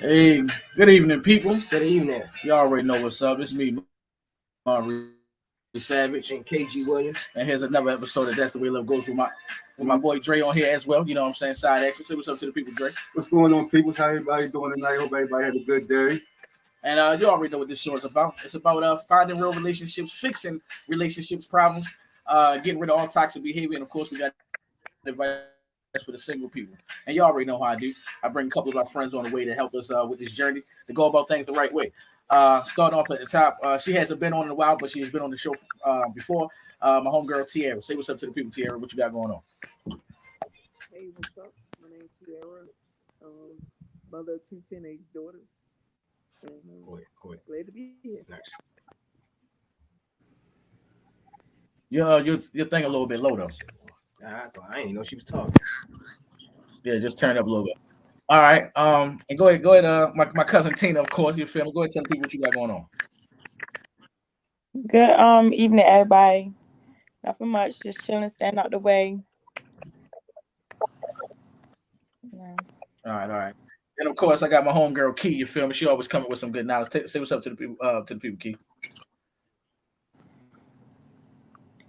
Hey, good evening, people. Good evening. You already know what's up. It's me, Savage, And KG Williams. and here's another episode of That's the Way Love Goes with my boy Dre on here as well. You know what I'm saying? Side action. Say what's up to the people, Dre. What's going on, people? How everybody doing tonight? Hope everybody had a good day. And you already know what this show is about. It's about finding real relationships, fixing relationships problems, getting rid of all toxic behavior, and of course, we got advice for the single people. And you already know how I do. I bring a couple of our friends on the way to help us with this journey to go about things the right way. Starting off at the top, she hasn't been on in a while, but she has been on the show before. My homegirl Tiara. Say what's up to the people, Tiara. What you got going on? Hey, what's up? My name's Sierra, um, mother of two teenage daughters, and Go ahead. glad to be here. Nice. Your thing a little bit low though. I didn't know she was talking. Yeah, just turn it up a little bit. All right. And go ahead. My cousin Tina, of course. You feel me? Go ahead, and tell the people what you got going on. Good evening, everybody. Nothing much, just chilling, stand out the way. Yeah. All right. And of course, I got my homegirl Key. You feel me? She always coming with some good knowledge. Say what's up to the people. Key.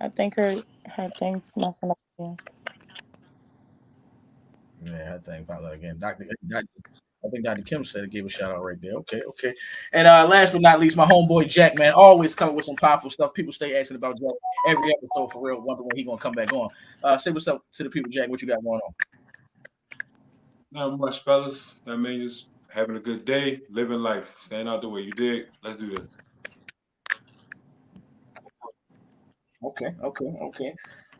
I think her thing's messing up again. Yeah, I think about that again. I think Dr. Kim said it gave a shout out right there. Okay. And last but not least, my homeboy Jack, man, always coming with some powerful stuff. People stay asking about Jack every episode for real, wondering when he gonna come back on. Say what's up to the people, Jack. What you got going on? Not much, fellas. I mean, just having a good day, living life, staying out the way. You dig? Let's do this. Okay.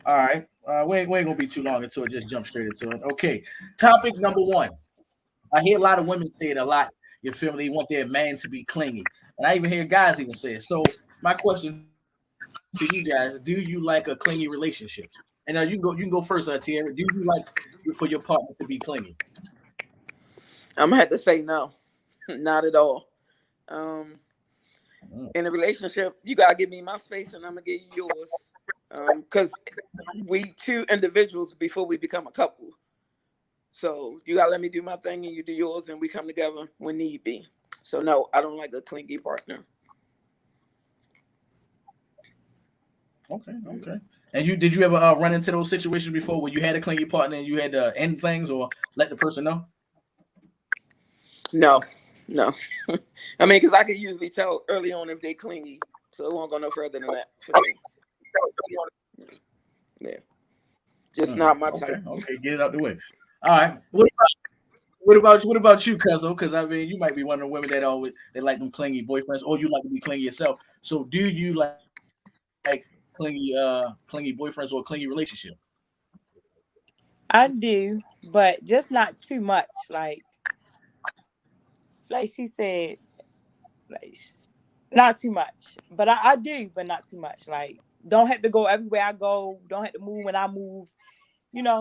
All right. We ain't gonna be too long into it. Just jump straight into it. Okay. Topic number one. I hear a lot of women say it a lot. You feel me? They want their man to be clingy, and I even hear guys even say it. So my question to you guys: do you like a clingy relationship? And you can go first, Tierra. Do you like for your partner to be clingy? I'm gonna have to say no, not at all. Um, in a relationship, you gotta give me my space, and I'm gonna give you yours. Because we two individuals before we become a couple. So you gotta let me do my thing, and you do yours, and we come together when need be. So no, I don't like a clingy partner. Okay. And did you ever run into those situations before where you had a clingy partner and you had to end things or let the person know? No. I mean, because I could usually tell early on if they clingy, so it won't go no further than that for me. Yeah, just not my type. Okay, get it out the way. All right. What about you, Cuzzo? Because I mean, you might be one of the women they like them clingy boyfriends, or you like to be clingy yourself. So, do you like clingy boyfriends or a clingy relationship? I do, but just not too much. Like she said, like not too much. But I do, but not too much. Like don't have to go everywhere I go. Don't have to move when I move.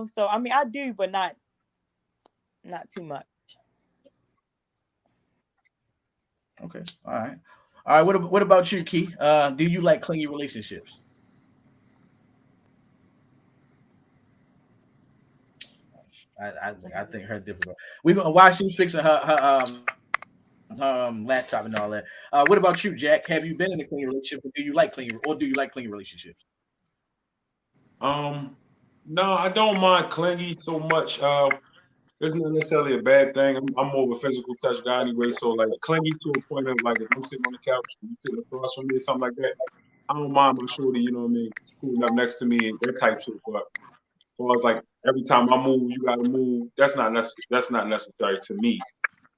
So I mean, I do, but not too much. Okay. All right. What about you, Key? Do you like clingy relationships? I think her difficult. We gonna while she's fixing her laptop and all that. What about you, Jack? Have you been in a clingy relationship? Or do you like clingy relationships? Um, no, I don't mind clingy so much. It's not necessarily a bad thing. I'm more of a physical touch guy anyway, so like clingy to a point of like if I'm sitting on the couch and you sitting across from me or something like that, I don't mind my shorty, you know what I mean, screwing up next to me and that type shit. But as far as like every time I move, you gotta move. That's not necessary to me.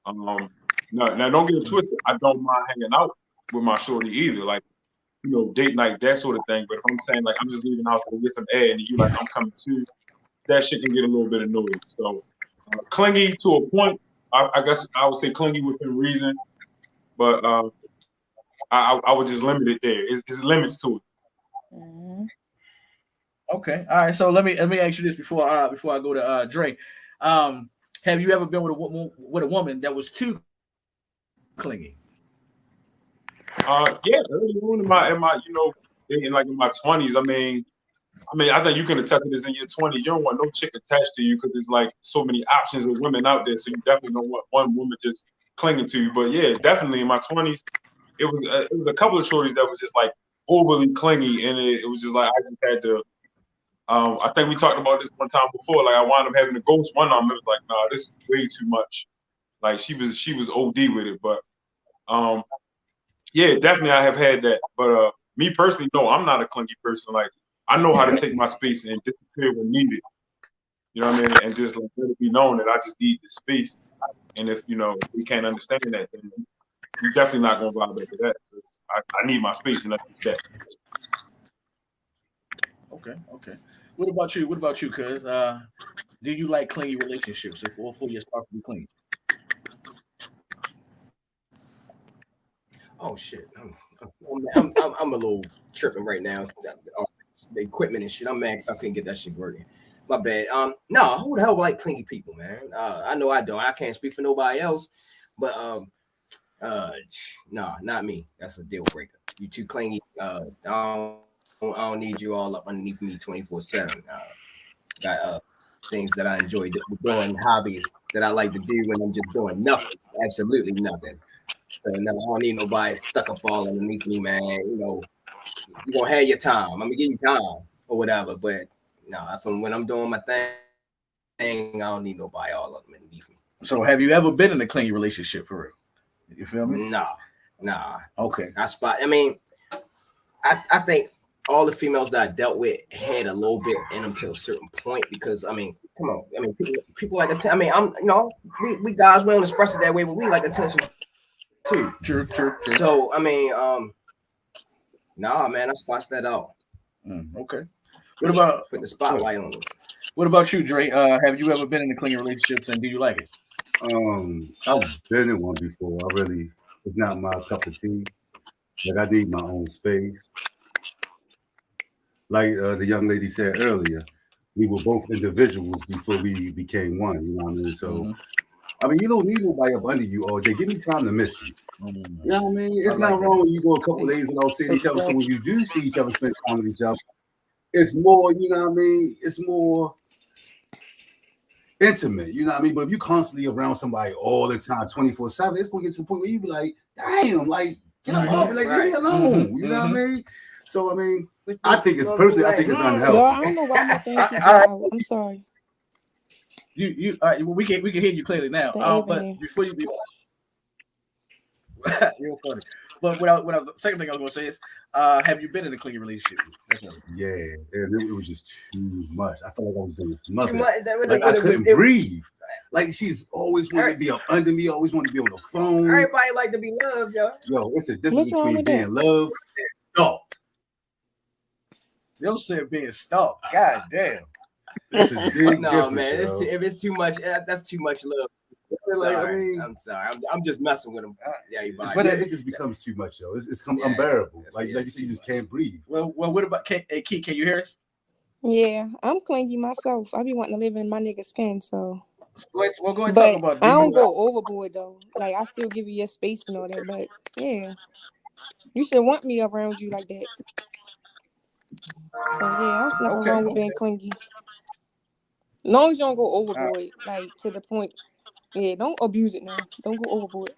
Um, no, now don't get it twisted. I don't mind hanging out with my shorty either. Like date night, that sort of thing. But if I'm saying like I'm just leaving the house to go get some air and you like I'm coming too, that shit can get a little bit annoying. So clingy to a point. I guess I would say clingy within reason, but I would just limit it there. It's limits to it. Mm-hmm. Okay. All right. So let me ask you this before I go to Dre. Have you ever been with a woman that was too clingy? Yeah, early on in like in my 20s. I think you can attest to this in your 20s. You don't want no chick attached to you because there's like so many options of women out there. So you definitely don't want one woman just clinging to you. But yeah, definitely in my 20s, it was a couple of shorties that was just like overly clingy, and it was just like I just had to. I think we talked about this one time before. Like I wound up having to ghost one of them. It was like, nah, this is way too much. Like she was OD with it, but yeah, definitely I have had that. But me personally, no, I'm not a clingy person. Like I know how to take my space and disappear when needed. You know what I mean? And just like let it be known that I just need the space. And if we can't understand that, then you're definitely not gonna vibe after that. I need my space, and that's just that. Okay. What about you, cuz? Do you like clingy relationships or for your stuff to be clean? Oh shit, I'm a little tripping right now. The equipment and shit. I'm mad because I couldn't get that shit working. My bad. No, who the hell like clingy people, man? I know I don't. I can't speak for nobody else, but no, not me. That's a deal breaker. You too clingy. I don't need you all up underneath me 24/7. Got things that I enjoy doing, hobbies that I like to do when I'm just doing nothing, absolutely nothing. So no, I don't need nobody stuck up all underneath me, man. You're gonna have your time. I'm gonna give you time or whatever, but no, from when I'm doing my thing, I don't need nobody all up underneath me. So have you ever been in a clingy relationship for real? You feel me? Nah. Okay. I mean, I think all the females that I dealt with had a little bit in them to a certain point because I mean, come on, I mean, people like attention. I mean, we guys we don't express it that way, but we like attention too. True. So I mean, nah, man, I spotted that out. Okay. What about put the spotlight on them? What about you, Dre? Have you ever been in a clingy relationships and do you like it? I've been in one before. It's not my cup of tea. Like I need my own space. Like the young lady said earlier, we were both individuals before we became one. You know what I mean? So, I mean, you don't need nobody up under you all day. Give me time to miss you. You know what I mean? It's not wrong when you go a couple days without seeing each other. So when you do see each other, spend time with each other, it's more, you know what I mean? It's more intimate, you know what I mean? But if you constantly around somebody all the time, 24/7, it's gonna get to the point where you be like, damn, like, get up, like, leave me alone. You know what I mean? So I mean, I think it's personally, I think it's unhealthy. Yo, I don't know why my thing keep out. I'm sorry. We can hear you clearly now. But before you you're funny. But the second thing I was gonna say is, have you been in a clingy relationship? That's right. Yeah, it was just too much. I felt like I was being smothered. Too much. Like I couldn't breathe. Like she's always wanted to be up under me, always wanted to be on the phone. Everybody like to be loved, yo. Yo, it's a difference between being loved and stalked. Yo said being stalked. God damn. This is big no, man. If it's too much, that's too much love. I'm sorry. I'm just messing with him. But it just becomes too much, yo. It's unbearable. Like you just can't breathe. Well, what about Key? Can you hear us? Yeah, I'm clingy myself. I be wanting to live in my nigga skin, so. Go ahead and but talk about it. I don't go overboard though. Like I still give you your space and all that, but yeah, you should want me around you like that. So yeah, I was nothing wrong with being clingy. As long as you don't go overboard, like to the point. Yeah, don't abuse it now. Don't go overboard.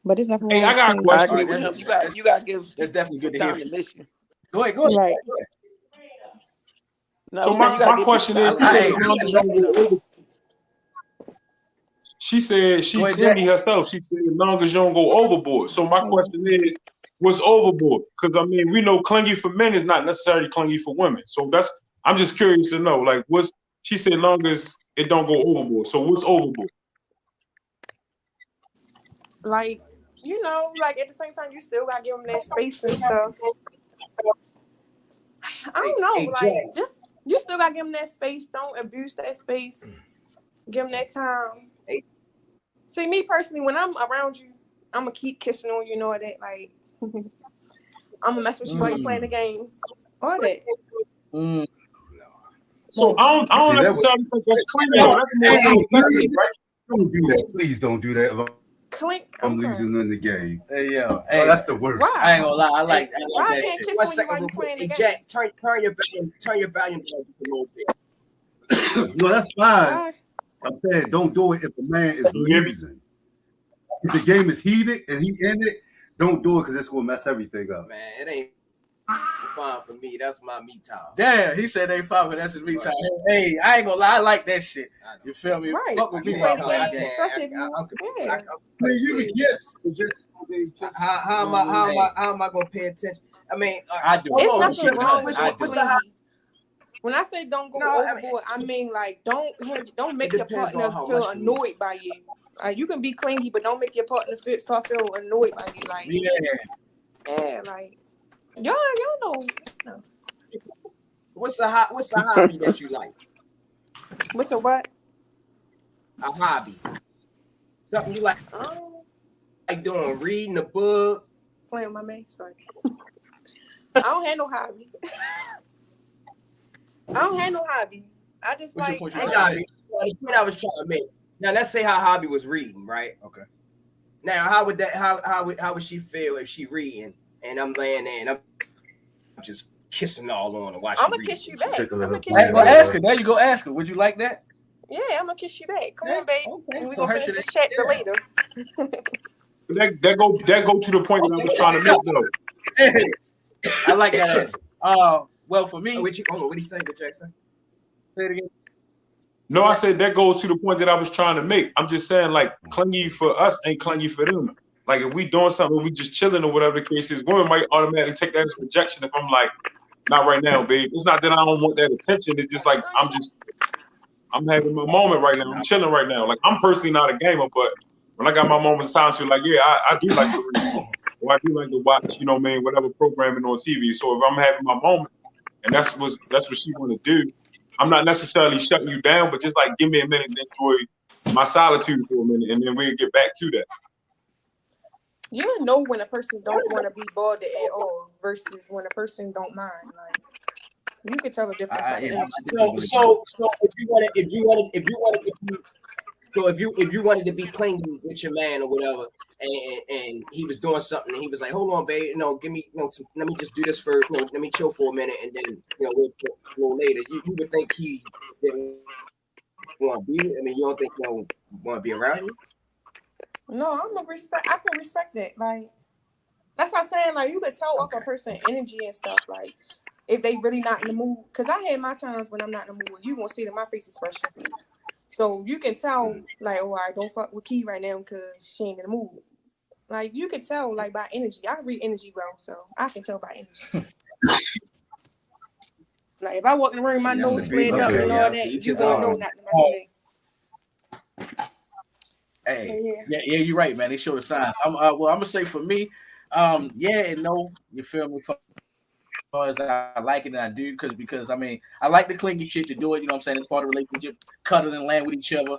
But it's nothing wrong. Hey, I got a question. You got to give. It's definitely good to time hear. To miss you. Go ahead. Right. No, so my question is, she said she clingy herself. She said as long as you don't go overboard. So my question is, what's overboard? Because I mean, we know clingy for men is not necessarily clingy for women. So I'm just curious to know, like, she said as long as it don't go overboard. So what's overboard? Like, like at the same time, you still gotta give them that space and stuff. I don't know, like just you still gotta give them that space. Don't abuse that space. Give them that time. See, me personally, when I'm around you, I'm gonna keep kissing on you, know that. Like, I'm gonna mess with you while you're playing the game. All that. So I don't necessarily think that's clingy. That's more affectionate, right? Don't do that. Please don't do that. I'm losing in the game. Hey, yo. Hey, that's the worst. Why? I ain't gonna lie. I like that shit. Kiss 1 second, Jack, turn your volume down a little bit. No, that's fine. I'm saying don't do it if the man is losing. if the game is heated and he in it, don't do it because it's gonna mess everything up. Man, it ain't fine for me. That's my me time. Damn, he said they fine, but that's his me time. Hey, I ain't gonna lie, I like that shit. You feel me? Right. Fuck with me, You play the motherfucker. game, especially if you. Yeah. I mean, you can guess. How am I gonna pay attention? I mean, I do. It's hold on, nothing wrong with I being do. clingy. When I say don't go No, overboard, I mean like don't make your depends on partner how feel much you annoyed by you. You can be clingy, but don't make your partner start feeling annoyed by you. Like yeah, like y'all know. What's a hobby that you like? What's a what? A hobby. Something you like doing, reading a book. Playing with my man. Sorry. I don't have no hobby. I just What's like your point? I got it. The point I was trying to make. Now let's say her hobby was reading, right? Okay. Now how would she feel if she reading and I'm laying there and I'm just kissing all on her while she I'm gonna reading? kiss you back. Tickle I'm her gonna kiss butt. you Well, back. ask her. There you go. Ask her. Would you like that? Yeah, I'm gonna kiss you back. Come on, babe. Okay. We So gonna her finish shit this chat later. That go to the point that I was trying to make though. I like that answer. Well, for me, What do you say, Jackson? say it again. No, I said that goes to the point that I was trying to make. I'm just saying, like, clingy for us ain't clingy for them. Like, if we doing something, we just chilling or whatever the case is, women might automatically take that as rejection if I'm like, not right now, babe. It's not that I don't want that attention. It's just like I'm having my moment right now. I'm chilling right now. Like, I'm personally not a gamer, but when I got my moments of silence, like, yeah, I do like to read. Or I do like to watch, you know what I mean, whatever programming on TV. So if I'm having my moment and that's what she want to do, I'm not necessarily shutting you down, but just like give me a minute to enjoy my solitude for a minute, and then we'll get back to that. You know when a person don't want to be bothered at all versus when a person don't mind. Like you can tell the difference by the energy. So if you wanted to be clingy with your man or whatever, and he was doing something, and he was like, "Hold on, babe, give me, let me just do this for, let me chill for a minute, and then, we'll later." You would think he didn't want to be. I mean, you don't think want to be around you? No, I can respect that. Like that's what I'm saying. Like you could tell off a person energy and stuff. Like if they really not in the mood. Cause I had my times when I'm not in the mood. You gonna see it in my face expression. So you can tell, like, oh, I don't fuck with Key right now because she ain't in the mood. Like you can tell, like by energy. I read energy well, so I can tell by energy. Like if I walk in the room, my nose flared up and all that, you gonna know not to mess with me. Hey, yeah, you're right, man. They show the signs. I'm gonna say for me, yeah and no. You feel me? As I like it and I do because I mean I like the clingy shit to do it. You know what I'm saying? It's part of the relationship, cuddling and land with each other,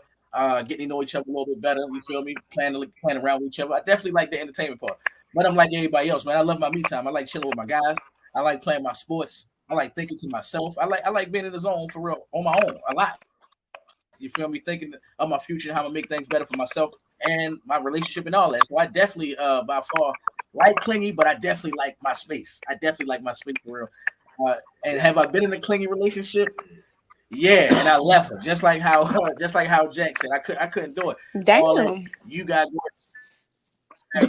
getting to know each other a little bit better. You feel me? Playing around with each other. I definitely like the entertainment part, but I'm like everybody else, man. I love my me time. I like chilling with my guys. I like playing my sports. I like thinking to myself. I like being in the zone for real on my own a lot. You feel me? Thinking of my future, how I'm gonna make things better for myself and my relationship and all that. So I definitely, by far, like clingy, but I definitely like my space. I definitely like my space for real. And have I been in a clingy relationship? Yeah, and I left her just like how Jack said. I couldn't do it. Damn. You guys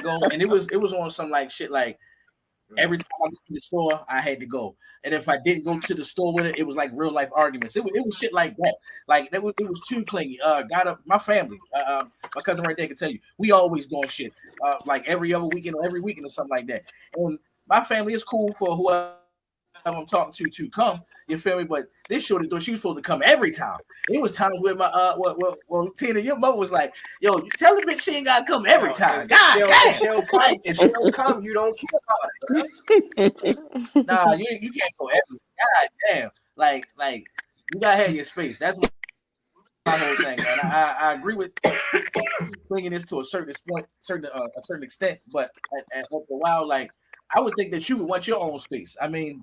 go, and it was on some like shit like. Every time I went to the store, I had to go. And if I didn't go to the store with it, it was like real life arguments. It was shit like that. Like it was too clingy. Got up my family. My cousin right there can tell you, we always doing shit. Like every other weekend or every weekend or something like that. And my family is cool for whoever I'm talking to come. You feel me? But this shorty though, she was supposed to come every time. It was times where my well, Tina, your mother was like, "Yo, you tell the bitch she ain't gotta come every time." If she don't come, you don't care about it. Nah, you can't go every. God damn, like you gotta have your space. That's my whole thing, man. I agree with bringing this to a certain point, a certain extent, but at a while, like. I would think that you would want your own space. I mean,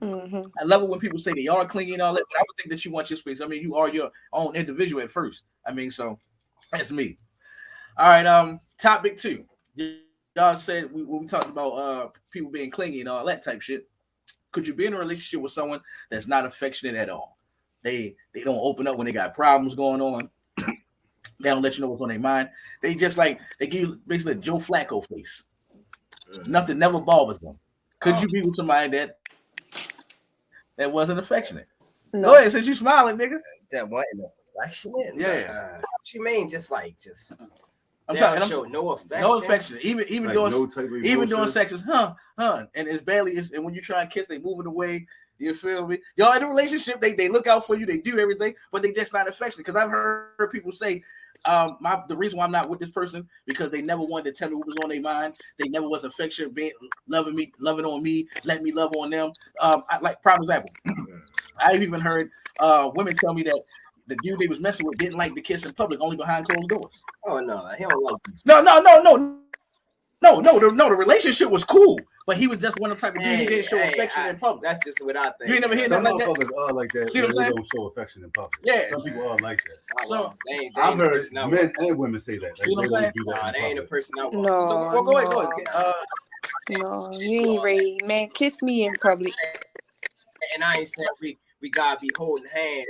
I love it when people say they are clingy and all that, but I would think that you want your space. I mean, you are your own individual at first. I mean, so that's me. All right, topic 2. Y'all said when we talked about people being clingy and all that type shit. Could you be in a relationship with someone that's not affectionate at all? They don't open up when they got problems going on. They don't let you know what's on their mind. They just like they give you basically a Joe Flacco face. Nothing never bothers them. Could you be with somebody that wasn't affectionate? No. Go ahead, since you smiling, nigga. That wasn't affectionate. Yeah. What you mean? Just I'm they talking. don't show no affection. No affection. Even Like doing no type of even doing emotion? sex is and it's barely. And when you try and kiss, they moving away. You feel me? Y'all in a relationship, they look out for you, they do everything, but they just not affectionate. Because I've heard people say, the reason why I'm not with this person because they never wanted to tell me what was on their mind. They never was affectionate, being loving on me, let me love on them. Like prime example, I've even heard women tell me that the dude they was messing with didn't like to kiss in public, only behind closed doors. Oh no, he don't like these. No. The relationship was cool, but he was just one of the type of dude he didn't show affection in public. That's just what I think. You ain't never hear Some nothing like that? motherfuckers are like that. See what I'm they saying? don't show affection in public. Yeah. Some people are like that. So I've heard men and women say that. Like, see what I'm saying? do that They ain't a person I want. No, Go ahead. No, you ain't ready, man. Kiss me in public. And I ain't saying we gotta be holding hands,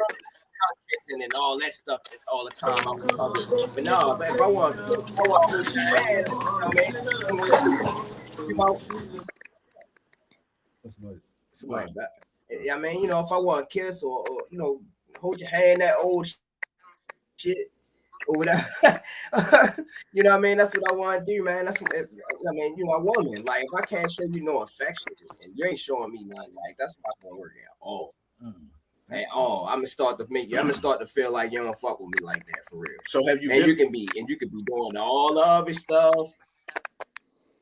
kissing and all that stuff all the time out in public. But no, but if I want to hold your hand, you know, something like that. Yeah, I mean, if I want to kiss or hold your hand, that old shit or whatever, you know what I mean? That's what I want to do, man. That's what I mean. A woman, like if I can't show you no affection and you ain't showing me nothing, like that's not gonna work at all. At all. I'm gonna start to feel like you don't fuck with me like that for real. So have you? You can be doing all the other stuff,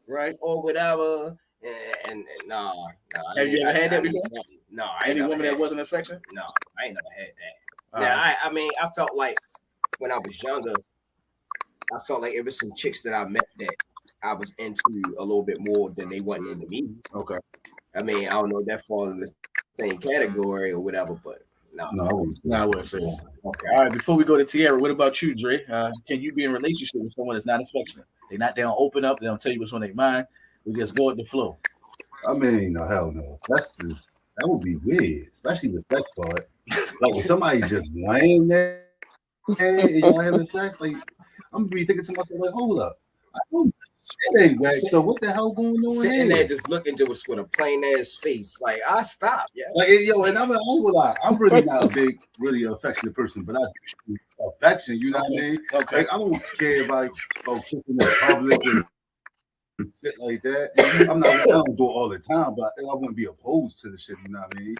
right, or whatever. And no. Have you ever had that before? No. Any woman that wasn't affectionate? No, I ain't never had that. Now, I mean, I felt like when I was younger, I felt like it was some chicks that I met that I was into a little bit more than they wasn't into me. Okay. I mean, I don't know if that falls in the same category or whatever, but no, I wouldn't say that. Okay. All right. Before we go to Tierra, what about you, Dre? Can you be in a relationship with someone that's not affectionate? They don't open up. They don't tell you what's on their mind. We just go with the flow. I mean, no, hell no. That would be weird, especially the sex part. Like if somebody just laying there and y'all having sex, like I'm gonna be thinking to myself, like, hold up, I don't shit ain't whack. So what the hell going on sitting here? there just looking just with a plain ass face, like I stop, yeah. Like and I'm really not a big, really affectionate person, but I do affection. You know what I mean? Okay. Like I don't care about kissing in public and shit like that. I don't do it all the time, but I wouldn't be opposed to the shit. You know what I mean?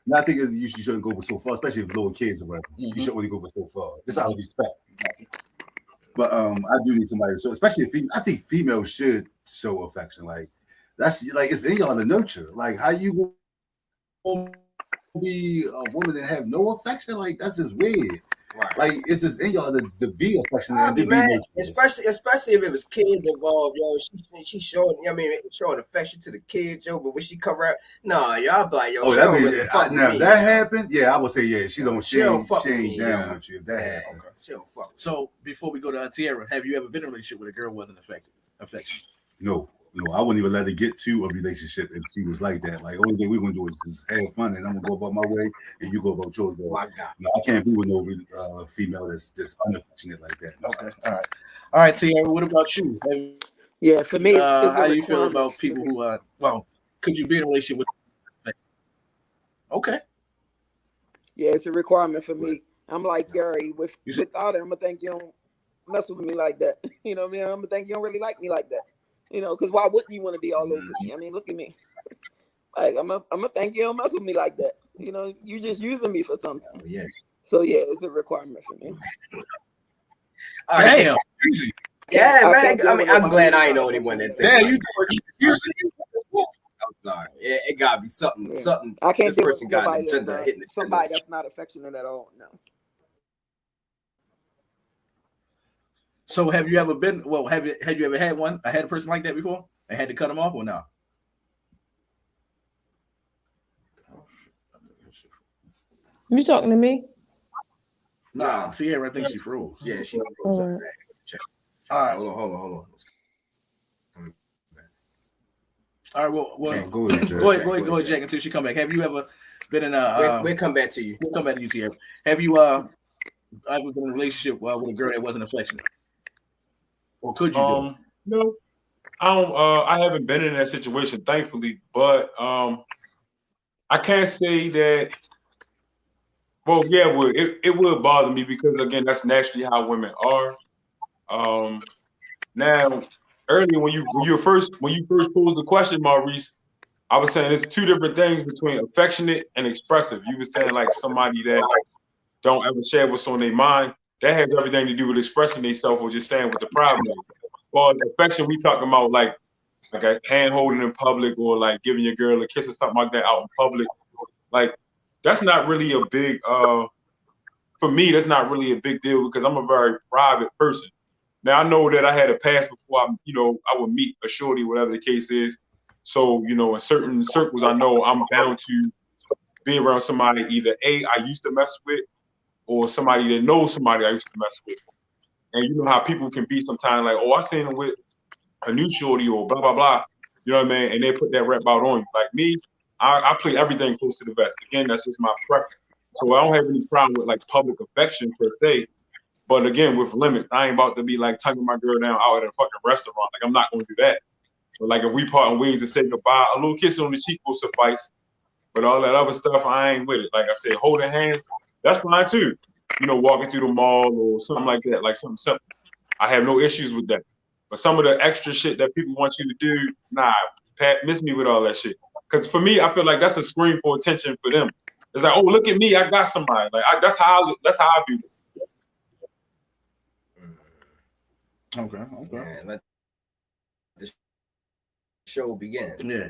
And I think you shouldn't go so far, especially if little kids are around. You shouldn't really go so far. Just out of respect. But I do need somebody. So especially I think females should show affection. Like that's like it's in y'all to nurture. Like how you gonna be a woman that have no affection? Like that's just weird. Right. Like it's just in y'all to be affectionate. Especially if it was kids involved, yo. She showing, showing affection to the kids, yo. But when she come out, y'all be like, yo. Oh, that happened. Yeah, I would say, yeah. She ain't down with you. If that happened. Okay. She don't fuck. So before we go to Tierra, have you ever been in a relationship with a girl who wasn't affection? No, I wouldn't even let her get to a relationship if she was like that. Like, only thing we're gonna do is just have fun, and I'm gonna go about my way, and you go about yours. My God. No, I can't be with no female that's unaffectionate like that. No. Okay, all right, Tierra. What about you? Yeah, for me, it's how do you feel about people who could you be in a relationship with? Okay. Yeah, it's a requirement for me. I'm like Gary. Without it, I'm gonna think you don't mess with me like that. You know what I mean? I'm gonna think you don't really like me like that. Because why wouldn't you want to be all over me? I mean, look at me. Like I'm gonna think you don't mess with me like that. You just using me for something. Oh, yeah. So yeah, it's a requirement for me. Damn. Yeah, man. I mean, I'm glad I ain't the only one that thinks. Yeah, you. I'm sorry. It gotta be something. Yeah. Something. I can't This person got an agenda hitting somebody that's not affectionate at all. No. So have you ever been? Well, have you ever had a person like that before and had to cut them off or no? You talking to me? Nah, Tierra, I think she froze. Yeah, she froze. All right. Hold on. All right, well, Jack, go ahead, Jack, until she come back. Have you ever been in a? We'll come back to you. We'll come back to you, Tierra. Have you ever been in a relationship with a girl that wasn't affectionate, or could you do it? No, I don't. I haven't been in that situation, thankfully. But I can't say that. Well, yeah, it would bother me because again, that's naturally how women are. Um, Now, earlier when you first posed the question, Maurice, I was saying it's two different things between affectionate and expressive. You were saying like somebody that don't ever share what's on their mind. That has everything to do with expressing themselves or just saying what the problem is. Well, affection, we talking about like a hand holding in public or like giving your girl a kiss or something like that out in public. Like that's not really a big for me, that's not really a big deal because I'm a very private person. Now I know that I had a past before I would meet a shorty, whatever the case is. So, in certain circles I know I'm bound to be around somebody either I used to mess with or somebody that knows somebody I used to mess with. And you know how people can be sometimes like, oh, I seen him with a new shorty or blah blah blah. You know what I mean? And they put that rep out on you. Like me, I play everything close to the vest. Again, that's just my preference. So I don't have any problem with like public affection per se. But again, with limits, I ain't about to be like tugging my girl down out at a fucking restaurant. Like I'm not gonna do that. But like if we part in ways to say goodbye, a little kiss on the cheek will suffice. But all that other stuff, I ain't with it. Like I said, holding hands, that's fine too. Walking through the mall or something like that, like something simple. I have no issues with that. But some of the extra shit that people want you to do, nah, Pat, miss me with all that shit. Because for me, I feel like that's a scream for attention for them. It's like, oh, look at me, I got somebody. Like that's how I view it. Okay. And let the show begin. Yeah.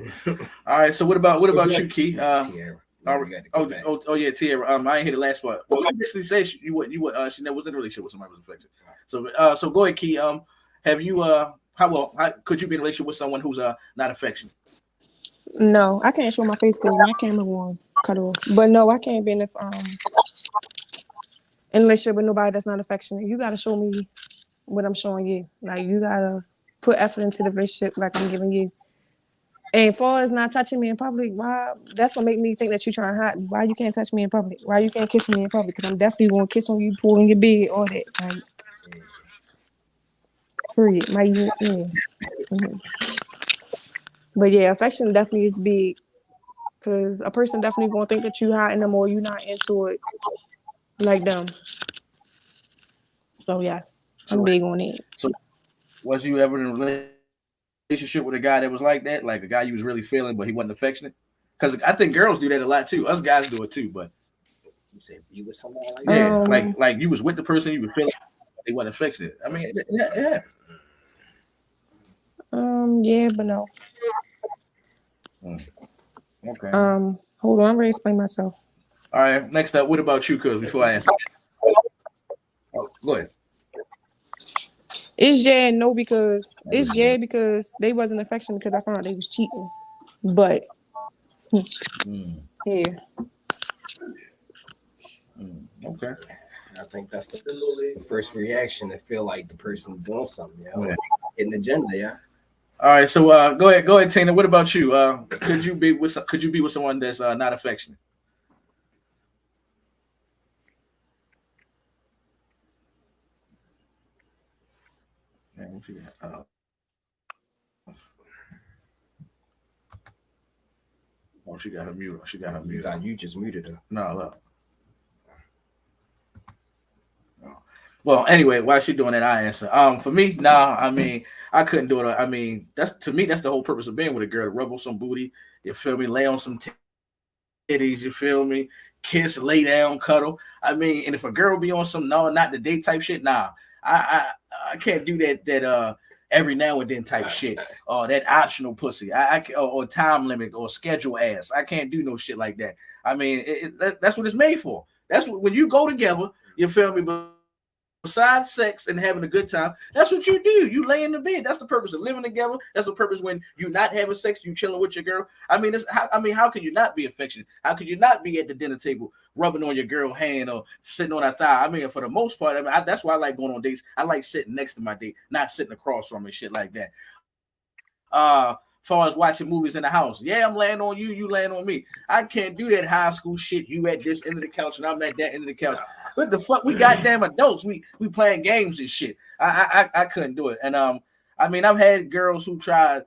All right. So what about you, Key? Tierra. Yeah, Tierra. I ain't hear the last part. Well, I basically say she never was in a relationship with somebody who was affected. So go ahead, Key. Have you how could you be in a relationship with someone who's not affectionate? No, I can't show my face because my camera won't cut off. But no, I can't be in a relationship with nobody that's not affectionate. You gotta show me what I'm showing you. Like you gotta put effort into the relationship like I'm giving you. And as far as not touching me in public, why? That's what make me think that you're trying to hide me. Why you can't touch me in public? Why you can't kiss me in public? Because I'm definitely gonna kiss on you, pull in your bed, all that. Like, period. Mm-hmm. But yeah, affection definitely is big. Because a person definitely gonna think that you hiding them or you not into it like them. So yes, I'm big on it. So was you ever in a relationship with a guy that was like that? Like a guy you was really feeling but he wasn't affectionate? Because I think girls do that a lot too. Us guys do it too, but you said you with someone like that? Yeah, like you was with the person you were feeling they wasn't affectionate. I mean, yeah. Yeah, but no. Okay. Hold on, I'm ready to explain myself. All right, next up, what about you, Cuz, before I answer? Oh, go ahead. It's yeah and no because it's yeah because they wasn't affectionate because I found out they was cheating. But yeah. Okay. I think that's the first reaction to feel like the person doing something, hitting the agenda, yeah. All right, so go ahead, Tina. What about you? Could you be with someone that's not affectionate? She got her mute. You just muted her. No, look. Well, anyway, while she doing that, I answer. For me, nah. I mean, I couldn't do it. I mean, that's the whole purpose of being with a girl: to rub on some booty. You feel me? Lay on some titties. You feel me? Kiss, lay down, cuddle. I mean, and if a girl be on some not the date type shit, nah. I can't do that every now and then type shit or that optional pussy. Or time limit or schedule ass. I can't do no shit like that. I mean, that's what it's made for. That's what when you go together. You feel me? But besides sex and having a good time, that's what you do. You lay in the bed. That's the purpose of living together. That's the purpose when you're not having sex, you chilling with your girl. I mean, how could you not be affectionate? How could you not be at the dinner table rubbing on your girl's hand or sitting on her thigh? I mean, for the most part, that's why I like going on dates. I like sitting next to my date, not sitting across from me, shit like that. Far as watching movies in the house, yeah, I'm laying on you, you laying on me. I can't do that high school shit. You at this end of the couch and I'm at that end of the couch. What the fuck? We goddamn adults. We playing games and shit. I couldn't do it. And I mean, I've had girls who tried.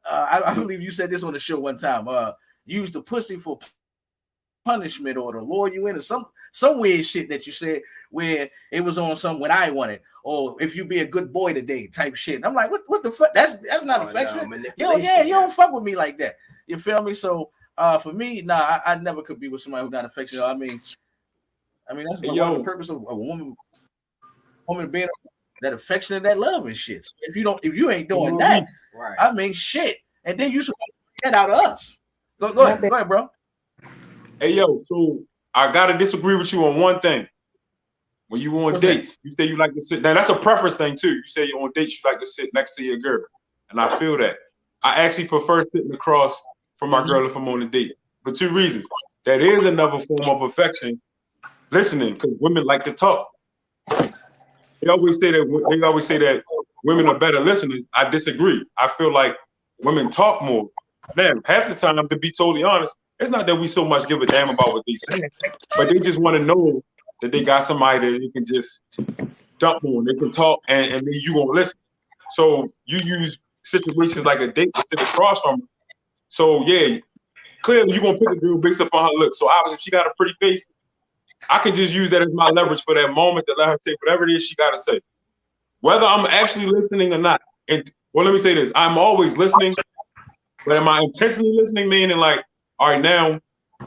I believe you said this on the show one time. Use the pussy for punishment or to lure you into some weird shit that you said where it was on some when I wanted, or if you be a good boy today type shit. And I'm like, what the fuck? That's not affectionate. No, you don't fuck with me like that. You feel me? So for me, nah, I never could be with somebody who's not affectionate. I mean that's one of the purpose of a woman being that affectionate, that love and shit. So if you ain't doing that, right. I mean shit. And then you should get out of us. Go ahead, bro. Hey yo, so I gotta disagree with you on one thing. When you on dates, you say you like to sit. Now that's a preference thing too. You say you're on dates, you like to sit next to your girl, and I feel that. I actually prefer sitting across from my girl if I'm on a date for two reasons. That is another form of affection, listening, because women like to talk. They always say that women are better listeners. I disagree. I feel like women talk more. Man, half the time, to be totally honest, it's not that we so much give a damn about what they say, but they just want to know that they got somebody that they can just dump on. They can talk, and then you gonna listen. So you use situations like a date to sit across from her. So yeah, clearly you're gonna pick a girl based upon her look. So obviously, if she got a pretty face, I can just use that as my leverage for that moment to let her say whatever it is she gotta say, whether I'm actually listening or not. And well, let me say this: I'm always listening, but am I intentionally listening? Meaning like, all right, now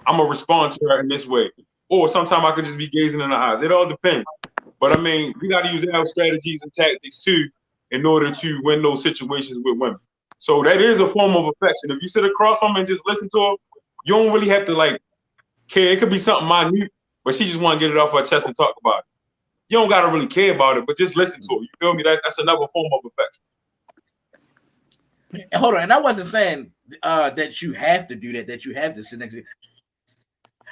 I'm gonna respond to her in this way, or sometimes I could just be gazing in her eyes. It all depends. But I mean, we got to use our strategies and tactics too in order to win those situations with women. So that is a form of affection. If you sit across from her and just listen to her, you don't really have to like care. It could be something minute, but she just want to get it off her chest and talk about it. You don't gotta really care about it, but just listen to her. You feel me? That's another form of affection. Hold on, and I wasn't saying that you have to do that you have to sit next to.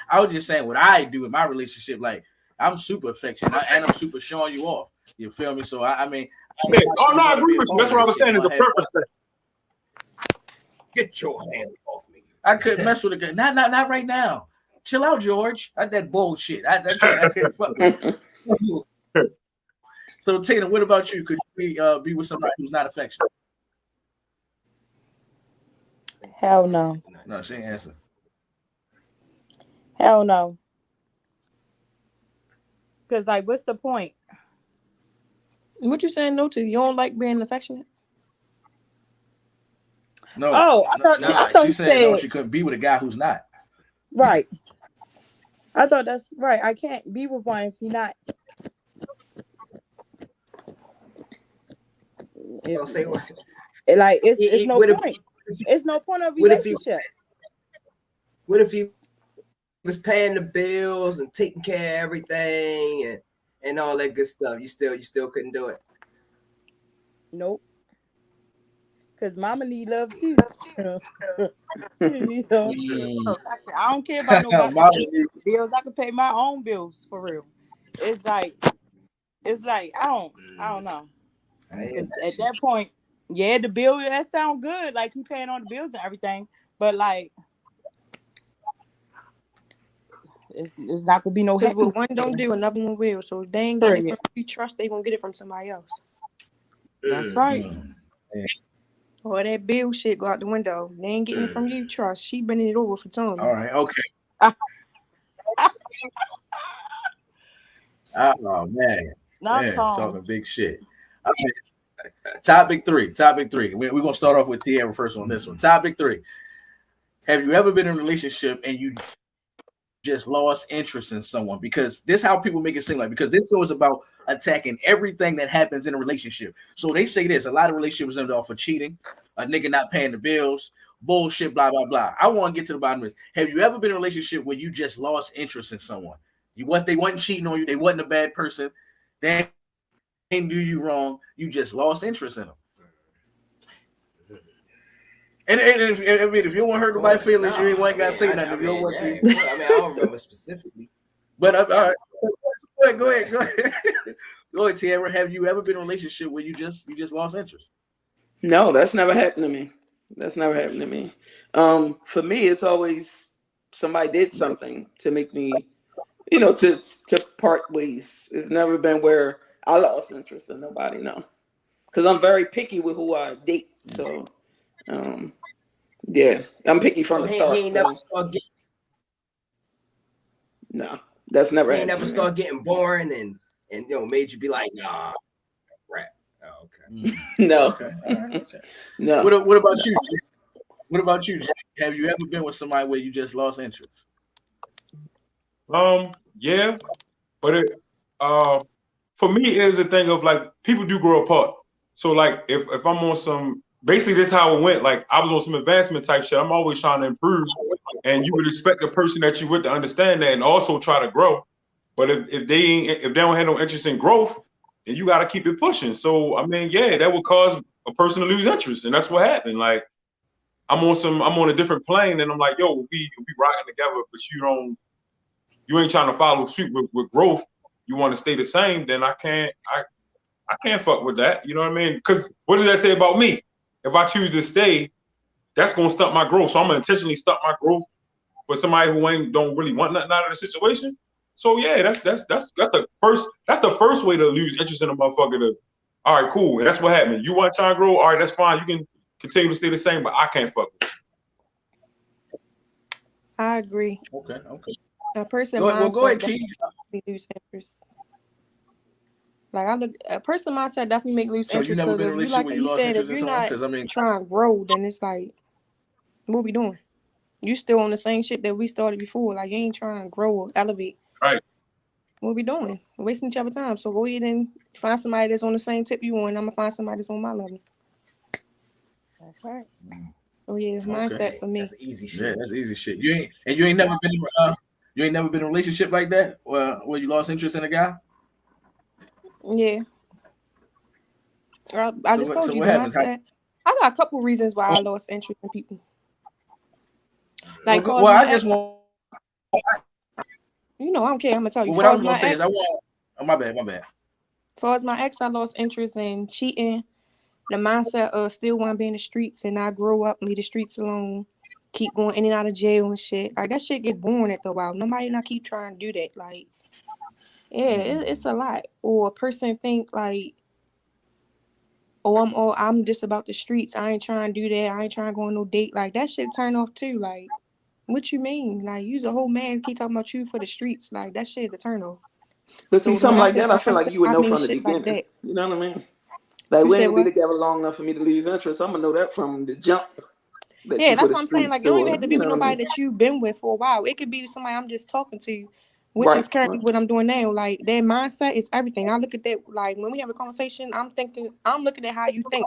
I was just saying what I do in my relationship. Like I'm super affectionate and I'm super showing you off. You feel me? So I mean, I agree with you. That's what I was saying. Is a purpose thing. Get your hand off me. I couldn't mess with a guy. Not right now. Chill out, George. That bullshit. I can't fuck with you. So Tina, what about you? Could you be with somebody who's not affectionate? Hell no. No, she ain't answer. Hell no. Because like, what's the point? What you saying no to? You don't like being affectionate? No. Oh, I thought she said no. She couldn't be with a guy who's not. Right. I thought that's right. I can't be with one if you're not. I'll say what? Like it's no point. It's no point of relationship. What if he was paying the bills and taking care of everything and all that good stuff? You still couldn't do it? Nope. Cause mama need love too. You know? I don't care about nobody bills. I can pay my own bills for real. It's like I don't know. Because at that point, yeah, the bill that sound good, like he paying on the bills and everything, but like it's not gonna be no because happy. what one don't do, another one will. So if they ain't getting it from you trust, they gonna get it from somebody else. That's right. Or that bill shit go out the window. They ain't getting it from you trust. She bringing it over for Tony. All right, okay. Oh man, talking big shit. Okay. Topic three. We're gonna start off with Tierra first on this one. Topic 3. Have you ever been in a relationship and you just lost interest in someone? Because this is how people make it seem like, because this show is about attacking everything that happens in a relationship. So they say this: a lot of relationships end off for cheating, a nigga not paying the bills, bullshit, blah blah blah. I want to get to the bottom of this. Have you ever been in a relationship where you just lost interest in someone? They wasn't cheating on you, they wasn't a bad person, they didn't do you wrong, you just lost interest in them. And if you don't want to hurt nobody's feelings, you ain't got to say nothing. If you don't want to. I don't remember specifically. But all right, go ahead. Go ahead, Tierra. Have you ever been in a relationship where you just lost interest? No, that's never happened to me. For me, it's always somebody did something to make me to part ways. It's never been where I lost interest in nobody, no. Because I'm very picky with who I date. So, yeah, I'm picky from the start. He ain't never start getting. No, that's never. He ain't never start getting boring and made you be like, nah, that's crap. Oh, okay. No. Okay. All right. Okay. No. What about you? What about you, Jack? Have you ever been with somebody where you just lost interest? Yeah, but it for me is a thing of like people do grow apart. So like if I'm on some, basically this is how it went. Like I was on some advancement type shit. I'm always trying to improve, and you would expect the person that you with to understand that and also try to grow. But if they don't have no interest in growth, then you got to keep it pushing. So I mean, yeah, that would cause a person to lose interest, and that's what happened. Like I'm on a different plane, and I'm like, yo, we rocking together, but you ain't trying to follow suit with growth. You want to stay the same, then I can't fuck with that. You know what I mean? Because what does that say about me? If I choose to stay, that's gonna stunt my growth. So I'm gonna intentionally stunt my growth for somebody who don't really want nothing out of the situation. So yeah, that's the first way to lose interest in a motherfucker. All right, cool. That's what happened. You want to try and grow? All right, that's fine. You can continue to stay the same, but I can't fuck with you. I agree. Okay. A person Go ahead, mindset Keith. definitely lose interest. Like a person mindset definitely make lose So you interest never because been in a if you relationship like where you you lost said, if interest in you're someone? not Because I mean, trying to grow, then it's like, what we doing? You still on the same shit that we started before. Like you ain't trying to grow or elevate. Right. What we doing? We're wasting each other's time. So go ahead and find somebody that's on the same tip you on. I'm gonna find somebody that's on my level. That's right. So yeah, mindset for me. That's easy shit. yeah, that's easy shit. You ain't never been in a relationship like that where you lost interest in a guy. Yeah. I just told you what the happens? mindset. I got a couple reasons why I lost interest in people. Like, Well, I just want. You know, I don't care. I'm gonna tell you. What I was gonna say is I want. Oh, my bad. As far as my ex, I lost interest in cheating. The mindset of still want to be in the streets and not grow up, leave the streets alone, keep going in and out of jail and shit. Like that shit get boring after a while. Nobody not keep trying to do that. Like, yeah, it's a lot. Or a person think like, oh, I'm just about the streets. I ain't trying to do that. I ain't trying to go on no date. Like that shit turn off too. Like, what you mean? Like, you's a whole man keep talking about you for the streets. Like that shit is a turn off. But see, something like that, I feel like you would know from the shit beginning. like you know what I mean? Like we ain't be together long enough for me to lose interest. I'm gonna know that from the jump. Yeah, that's what I'm saying. Like, you don't even have to be with nobody that you've been with for a while. It could be somebody I'm just talking to, which is currently what I'm doing now. Like, their mindset is everything. I look at that, like, when we have a conversation, I'm looking at how you think.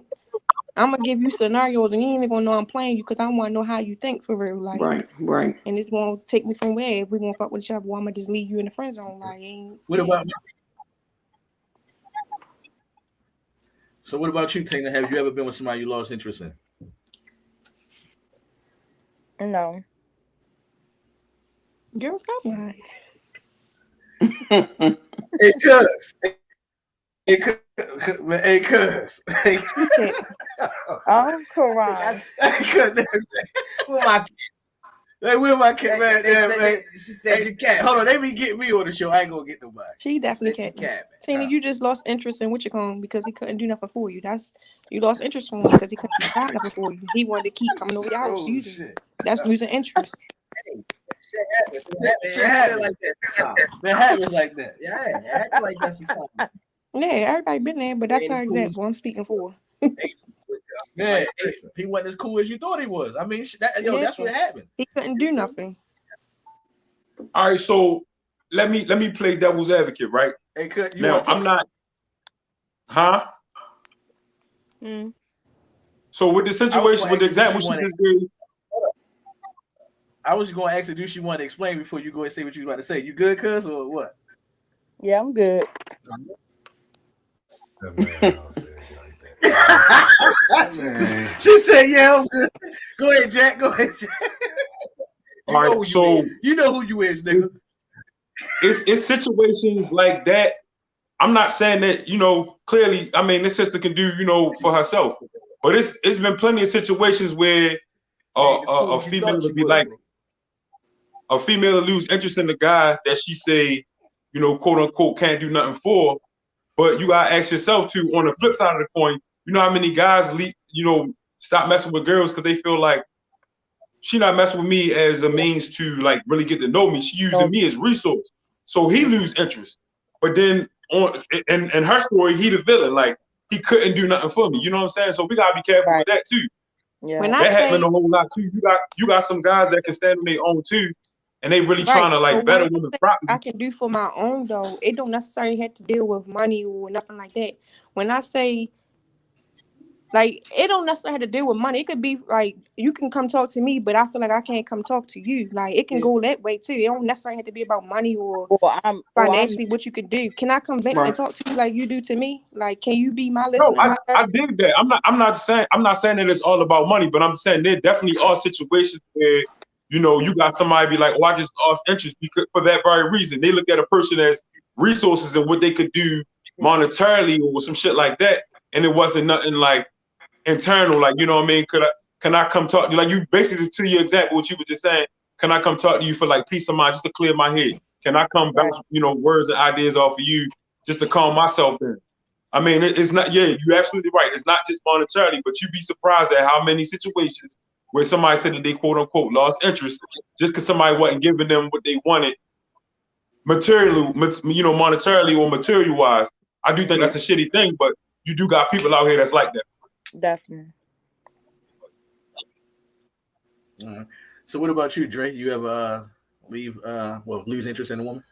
I'm going to give you scenarios, and you ain't even going to know I'm playing you because I want to know how you think for real. Like, right. And it's going to take me from where. If we going to fuck with each other, well, I'm going to just leave you in the friend zone. Like, What about me? So what about you, Tina? Have you ever been with somebody you lost interest in? No. Girl, stop lying. Hey, cuz. Hey, cuz. I'm crying. Where my cat, man? She said your cat. Hold on, they be getting me on the show. I ain't gonna get nobody. She definitely can't. Tina, you just lost interest in Wichicombe because he couldn't do nothing for you. You lost interest in him because he couldn't provide nothing for you. He wanted to keep coming over your house. That's losing interest. Shit happens like that. That happens like that. Yeah, it happens like that sometimes. Yeah, everybody been there, but that's her example. I'm speaking for. Yeah, he wasn't as cool as you thought he was. I mean, that's what happened. He couldn't do nothing. All right, so let me play devil's advocate, right? Hey, now I'm not, huh? So with the situation, with the example she just gave, I was going to ask her, do she want to explain before you go and say what you was about to say? You good, cuz, or what? Yeah, I'm good. She said, "Yeah, I'm good." Go ahead, Jack. All right, so you know who you is, nigga. It's situations like that. I'm not saying that, clearly. I mean, this sister can do, for herself, but it's been plenty of situations where a female would be like, a female to lose interest in the guy that she say, you know, quote unquote, can't do nothing for. But you gotta ask yourself too, on the flip side of the coin, you know how many guys stop messing with girls because they feel like she not messing with me as a means to like really get to know me. She using me as resource. So he lose interest. But then in her story, he the villain. Like he couldn't do nothing for me. You know what I'm saying? So we gotta be careful with that too. Yeah. When That I say happened a whole lot too. You got some guys that can stand on their own too, and they really right, trying to so like when better I women say properly. I can do for my own though, it don't necessarily have to deal with money or nothing like that. When I say like it don't necessarily have to deal with money. It could be like you can come talk to me, but I feel like I can't come talk to you. Like it can go that way too. It don't necessarily have to be about money or financially what you could do. Can I come vent and talk to you like you do to me? Like, can you be my listener? No, I did that. I'm not saying that it's all about money, but I'm saying there definitely are situations where you know you got somebody be like, oh, I just lost interest because for that very reason. They look at a person as resources and what they could do monetarily or some shit like that, and it wasn't nothing like internal, like, you know what I mean? Can I come talk to you? Like you basically to your example, what you were just saying, can I come talk to you for like peace of mind, just to clear my head? Can I come bounce, you know, words and ideas off of you just to calm myself in? I mean, it's not, yeah, you're absolutely right. It's not just monetarily, but you'd be surprised at how many situations where somebody said that they quote unquote lost interest just because somebody wasn't giving them what they wanted materially, you know, monetarily or material wise. I do think that's a shitty thing, but you do got people out here that's like that. Definitely. So what about you, Dre? You ever lose interest in a woman?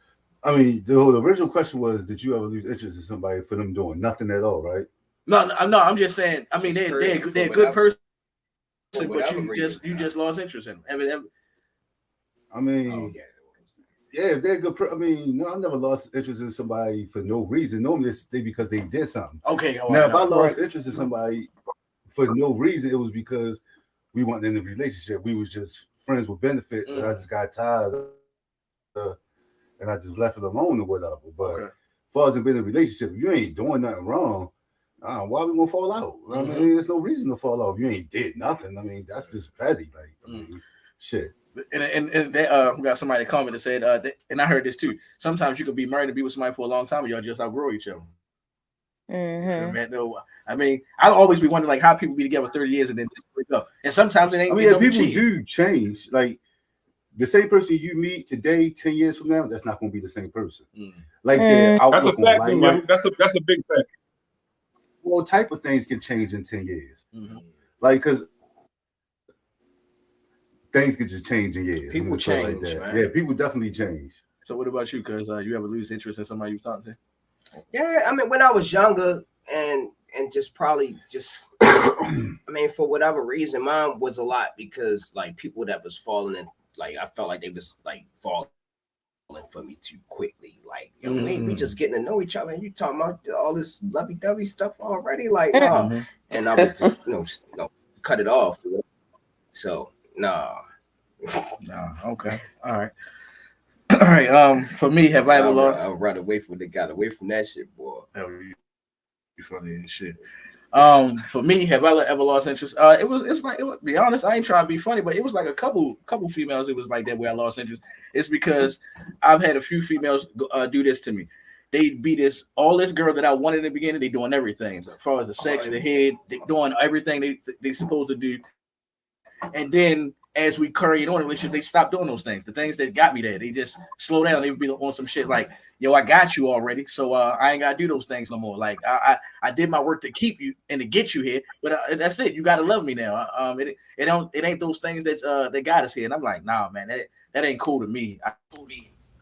I mean, the original question was, did you ever lose interest in somebody for them doing nothing at all, right? No. I'm just saying. I mean, they're a good person, but you just lost interest in them. I mean, yeah, if they're a good. I mean, no, I never lost interest in somebody for no reason. Normally, it's because they did something. Okay. Now, if I lost interest in somebody for no reason, it was because we weren't in a relationship. We was just friends with benefits, and I just got tired and I just left it alone or whatever. But as far as it being in a relationship, if you ain't doing nothing wrong, why we gonna fall out? I mean, there's no reason to fall out if you ain't did nothing. I mean, that's just petty. Like, I mean, shit. And they got somebody that commented and said, and I heard this too. Sometimes you can be married and be with somebody for a long time, and y'all just outgrow each other. I mean, I'll always be wondering like how people be together 30 years and then just break up. And sometimes it ain't. I mean, people do change. Like the same person you meet today, 10 years from now, that's not going to be the same person. Like their outlook on life. That's a big fact. All type of things can change in 10 years. Like because things can just change in years. People change, like that. Man. Yeah, people definitely change. So what about you? Because you ever lose interest in somebody you talking to? Yeah, I mean, when I was younger and just probably just, I mean, for whatever reason, mine was a lot because like people that was falling in, like I felt like they was like falling for me too quickly. Like, you know, we just getting to know each other and you talking about all this lovey-dovey stuff already. Like, and I would just, you know, cut it off. So, nah. Okay. All right. All right. For me, have I ever lost? I'll run away from that shit, boy. You funny as shit. For me, have I ever lost interest? Be honest, I ain't trying to be funny, but it was like a couple females. It was like that where I lost interest. It's because I've had a few females do this to me. They be all this girl that I wanted in the beginning. They doing everything as far as the sex, the head, they doing everything they supposed to do, and then as we carry on in a relationship, they stop doing those things. The things that got me there, they just slow down. They would be on some shit like, yo, I got you already, so I ain't gotta do those things no more. Like I did my work to keep you and to get you here, but that's it. You gotta love me now. It ain't those things that got us here. And I'm like, nah, man, that ain't cool to me.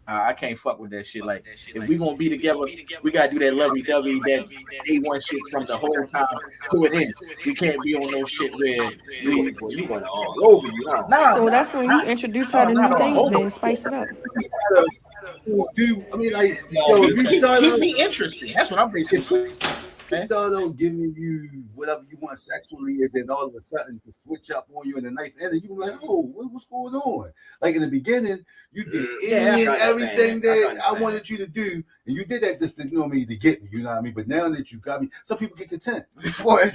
I can't fuck with that shit. Like, if we gonna be together, we gotta do that lovey-dovey, that day one shit from the whole time to an end. We can't be on no shit where you want all over you. Huh? Nah, so that's when you introduce her to new things, then spice it up. I mean, like, yo, if you start keep me interested. That's what I'm basically. They start on giving you whatever you want sexually, and then all of a sudden you switch up on you in the ninth inning. You like, oh, what's going on? Like in the beginning, you did everything that I wanted you to do, and you did that just to, you know what I mean, to get me. You know what I mean? But now that you got me, some people get content. You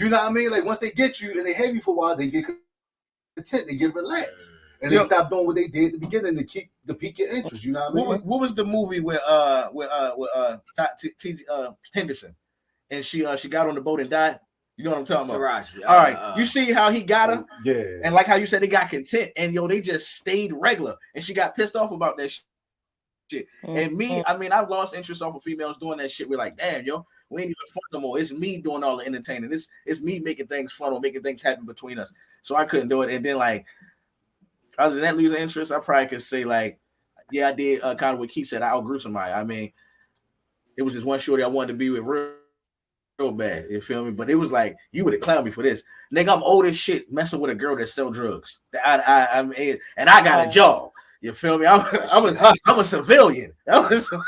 know what I mean? Like once they get you and they have you for a while, they get content, they get relaxed. and they stopped doing what they did at the beginning to pique your interest. You know what I mean? What was the movie with Henderson, and she got on the boat and died? You know what I'm talking about? Taraji. All right, you see how he got her, Yeah, and like how you said they got content, and they just stayed regular, and she got pissed off about that shit. And me, I mean, I've lost interest off of females doing that shit. We're like, damn, yo, we ain't even fun no more. It's me doing all the entertaining. It's me making things fun or making things happen between us. So I couldn't do it. And then like, other than that losing interest, I probably could say like, yeah, I did kind of what Keith said. I outgrew somebody. I mean, it was just one shorty I wanted to be with real bad. You feel me? But it was like, you would have clowned me for this. Nigga, I'm old as shit messing with a girl that sell drugs. I mean, and I got a job. You feel me? I'm a civilian. I was a civilian.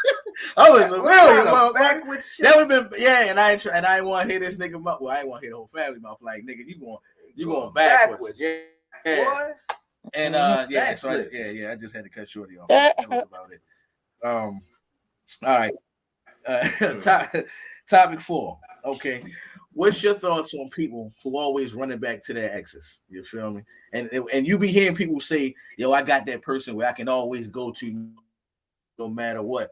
That would have been and I ain't want to hear this nigga mouth. Well, I ain't want to hear the whole family mouth. Like, nigga, you going backwards. Yeah. Boy. And so I just had to cut shorty off. That was about it. All right. Topic 4. Okay. What's your thoughts on people who always running back to their exes? You feel me? And you be hearing people say, yo, I got that person where I can always go to no matter what.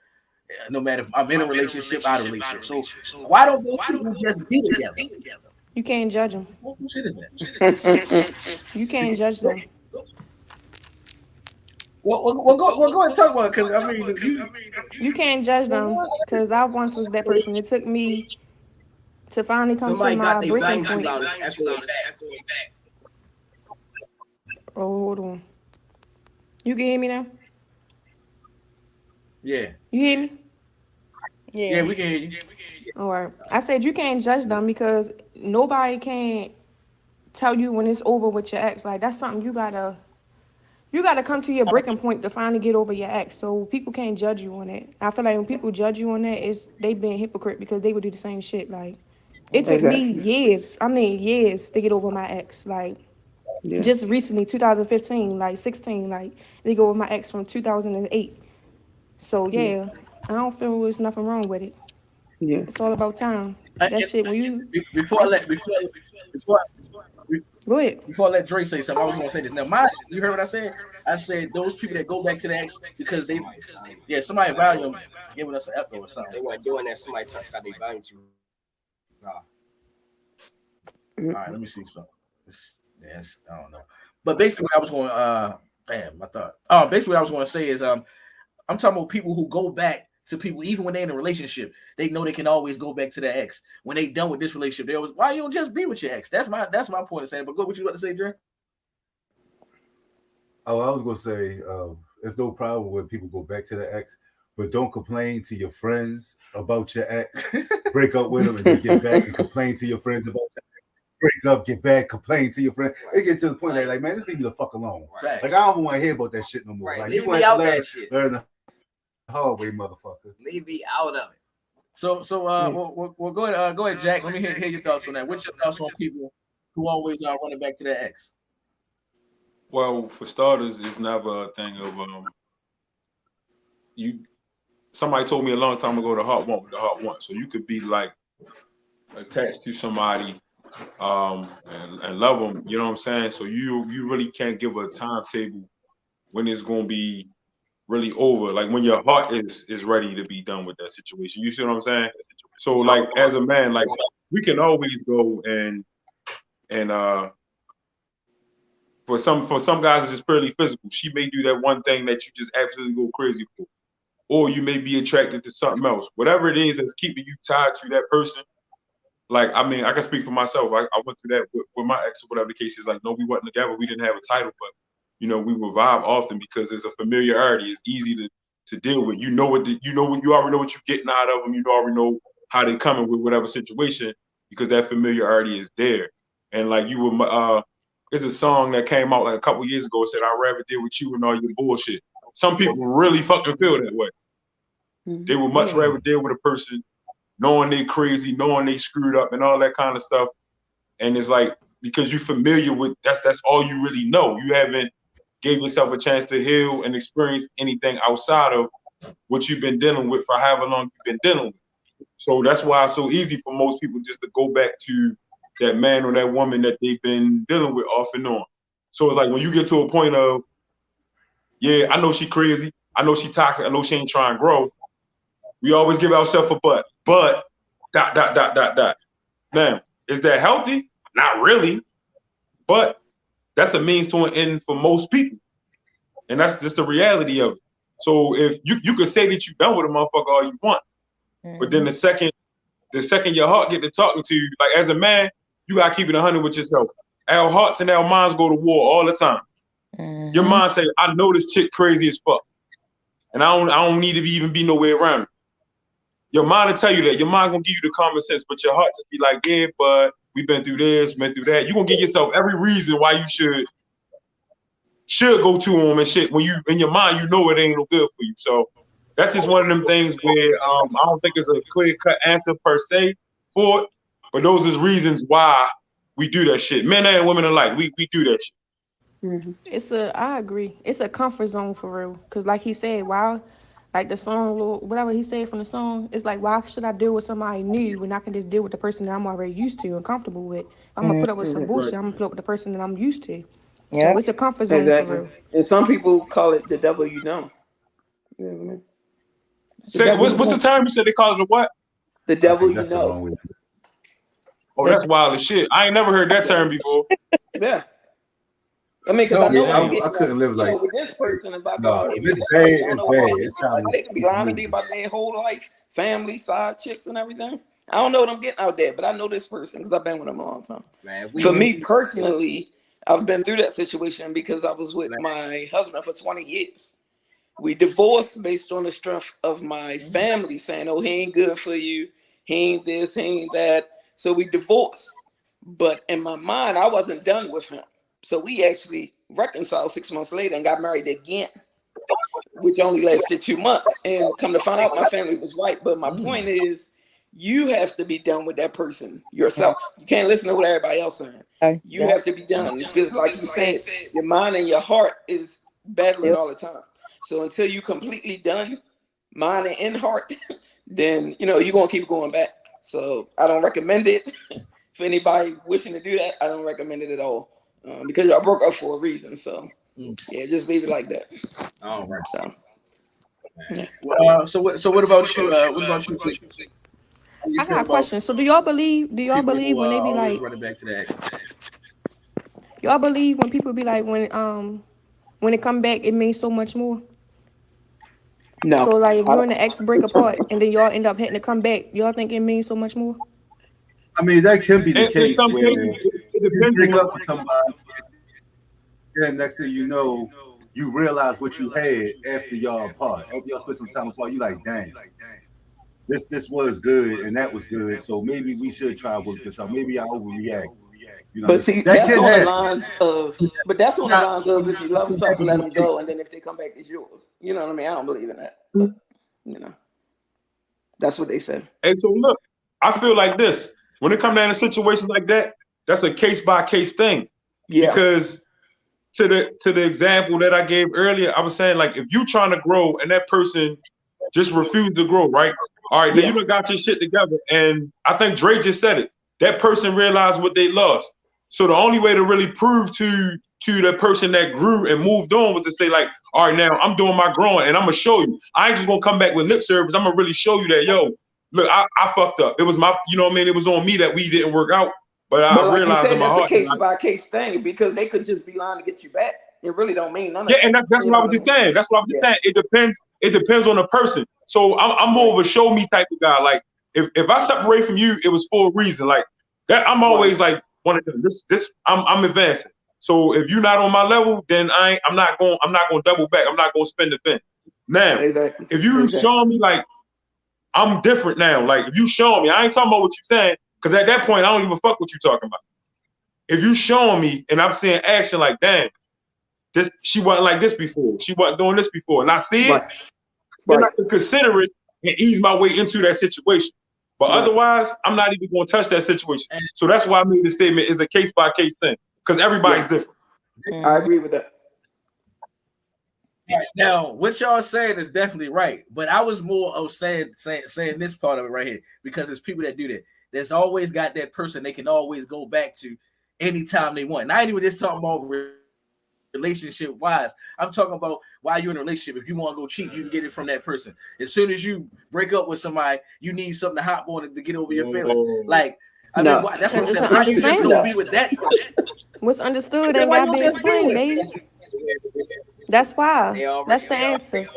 No matter if I'm in a relationship, out of a relationship. So why don't those people just be together? You can't judge them. What shit is that? You can't judge them. Well, go ahead and talk about it, because I mean, you can't judge them, because I once was that person. It took me to finally come to my breaking point. Oh, hold on. You can hear me now? Yeah. You hear me? Yeah, we can hear you. All right. I said you can't judge them because nobody can tell you when it's over with your ex. Like, that's something you gotta come to your breaking point to finally get over your ex. So people can't judge you on it. I feel like when people judge you on that, they being hypocrite, because they would do the same shit. Like, it took me years to get over my ex. Like, just recently, 2015, like 16, like they go with my ex from 2008. So I don't feel there's nothing wrong with it. Yeah, it's all about time. That shit when you before I let Dre say something, I was gonna say this. Now, you heard what I said? I said those people that go back to the ex because they, somebody value them, giving us an echo or something. They weren't doing that. Somebody talked about they value you. All right, let me see something. Yes, I don't know. But basically, what I was going, basically, what I was going to say is, I'm talking about people who go back to people, even when they're in a relationship, they know they can always go back to their ex. When they done with this relationship, they always, why you don't just be with your ex? That's my point of saying. But go, what you about to say, Dre? Oh, I was gonna say, there's no problem when people go back to their ex, but don't complain to your friends about your ex. Break up with them and then get back and complain to your friends about your ex. Break up, get back, complain to your friend. They get to the point that like, man, just leave me the fuck alone. Right. Like, I don't want to hear about that shit no more. Right. Like, leave you me out that shit. Learn the hard way, motherfucker. Leave me out of it. So we'll go ahead, Jack. Let me hear your thoughts on that. What's your thoughts on people who always are running back to their ex? Well, for starters, it's never a thing of somebody told me a long time ago, the heart won't what the heart wants. So you could be like attached to somebody and love them, you know what I'm saying? So you really can't give a timetable when it's going to be really over, like when your heart is ready to be done with that situation. You see what I'm saying? So like as a man, like we can always go and for some guys it's just purely physical. She may do that one thing that you just absolutely go crazy for, or you may be attracted to something else. Whatever it is that's keeping you tied to that person. Like, I mean, I can speak for myself. I went through that with my ex, or whatever the case is. Like, no, we wasn't together. We didn't have a title, but, you know, we would vibe often because there's a familiarity. It's easy to deal with. You already know what you're getting out of them. You already know how they coming with whatever situation because that familiarity is there. And, like, there's a song that came out, like, a couple years ago. It said, I'd rather deal with you and all your bullshit. Some people really fucking feel that way. They would much rather deal with a person knowing they crazy, knowing they screwed up and all that kind of stuff. And it's like, because you're familiar with, that's all you really know. You haven't gave yourself a chance to heal and experience anything outside of what you've been dealing with for however long you've been dealing with. So that's why it's so easy for most people just to go back to that man or that woman that they've been dealing with off and on. So it's like when you get to a point of yeah, I know she crazy. I know she toxic. I know she ain't trying to grow. We always give ourselves a but. But dot. Now, is that healthy? Not really. But that's a means to an end for most people. And that's just the reality of it. So if you could say that you done with a motherfucker all you want, but then the second your heart get to talking to you, like as a man, you gotta keep it 100 with yourself. Our hearts and our minds go to war all the time. Your mind say, I know this chick crazy as fuck. And I don't need to even be nowhere around her. Your mind will tell you that. Your mind gonna give you the common sense, but your heart just be like, yeah, but we've been through this, been through that. You're gonna give yourself every reason why you should go to him and shit. When you in your mind, you know it ain't no good for you. So that's just one of them things where I don't think it's a clear-cut answer per se for it, but those is reasons why we do that shit. Men and women alike, we do that shit. I agree. It's a comfort zone for real. Cause like he said, wow, like the song, whatever he said from the song, it's like, why should I deal with somebody new when I can just deal with the person that I'm already used to and comfortable with? If I'm gonna put up with some bullshit, I'm gonna put up with the person that I'm used to. Yeah. So it's a comfort zone for real. And some people call it the devil you know. You know what I mean? Say, what's the term you said they call it? A what? The devil you know. Oh, that's wild as shit. I ain't never heard that term before. Yeah. I mean, because I know I couldn't live like with this person about if it's bad, it's bad. It's time. They can be lying to me about their whole life, family, side chicks, and everything. I don't know what I'm getting out there, but I know this person because I've been with them a long time. Man, for me personally, I've been through that situation because I was with my husband for 20 years. We divorced based on the strength of my family saying, oh, he ain't good for you. He ain't this, he ain't that. So we divorced. But in my mind, I wasn't done with him. So we actually reconciled 6 months later and got married again, which only lasted 2 months. And come to find out, my family was right. But my point is, you have to be done with that person yourself. You can't listen to what everybody else saying. You have to be done. Because like you said, your mind and your heart is battling all the time. So until you completely done, mind and heart, then, you're going to keep going back. So I don't recommend it. For anybody wishing to do that, I don't recommend it at all. Because y'all broke up for a reason. So, yeah, just leave it like that. All right. So, yeah. So what about you? What about you? I got a question. So do y'all believe when they be like, running back to that? y'all believe when people be like, when it come back, it means so much more? No. So like if you and the ex break apart and then y'all end up having to come back, y'all think it means so much more? I mean, that can be the case where you break up with somebody, then next thing you know, you realize what you had after y'all apart. After y'all spent some time apart, you like, dang, this was good and that was good. So maybe we should try to work this out. Maybe I overreact. But see, that's on the lines of. But that's on the lines of if you love something, let them go, and then if they come back, it's yours. You know what I mean? I don't believe in that. But, that's what they say. Hey, so look, I feel like this. When it comes down to situations like that, that's a case by case thing. Yeah. Because to the example that I gave earlier, I was saying like if you trying to grow and that person just refused to grow, right? All right, now you done got your shit together, and I think Dre just said it. That person realized what they lost. So the only way to really prove to the person that grew and moved on was to say like, all right, now I'm doing my growing and I'm gonna show you. I ain't just gonna come back with lip service. I'm gonna really show you that, yo, look, I fucked up. It was my, it was on me that we didn't work out. But I like realized you said, in my that's heart. A case by case thing because they could just be lying to get you back. It really don't mean nothing. Yeah, and that's what I was just saying. That's what I'm just saying. It depends on the person. So I'm more of a show me type of guy. Like if I separate from you, it was for a reason. Like that, I'm always like one of them. I'm advancing. So if you're not on my level, then I'm not going to double back. I'm not going to spend the thing. Now, if you show me like I'm different now, like if you show me, I ain't talking about what you're saying, because at that point I don't even fuck what you're talking about. If you showing me and I'm seeing action like, damn, she wasn't like this before. She wasn't doing this before, and I see it, then I can consider it and ease my way into that situation. But otherwise, I'm not even going to touch that situation. So that's why I made the statement is a case by case thing, because everybody's different. I agree with that. Right. Now, what y'all saying is definitely right, but I was more of saying this part of it right here because there's people that do that. There's always got that person they can always go back to anytime they want. And I ain't even just talking about relationship wise. I'm talking about while you're in a relationship. If you want to go cheap, you can get it from that person. As soon as you break up with somebody, you need something to hop on to get over your feelings. Like, I mean, that's what I'm saying. How you just gonna be with that person? What's understood ain't gotta be explained, baby. That's why. That's the answer.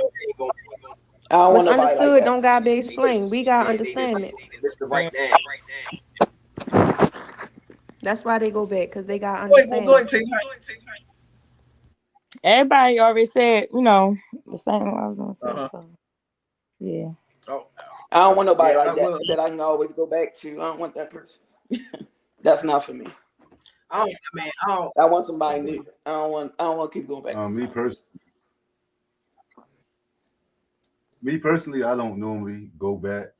What's understood don't gotta be explained. We gotta understand it. It's the right name. That's why they go back, because they gotta understand it. Everybody already said, the same what I was gonna say. So yeah. I don't want nobody like that I can always go back to. I don't want that person. That's not for me. I want somebody new. I don't want to keep going back. Me personally, I don't normally go back.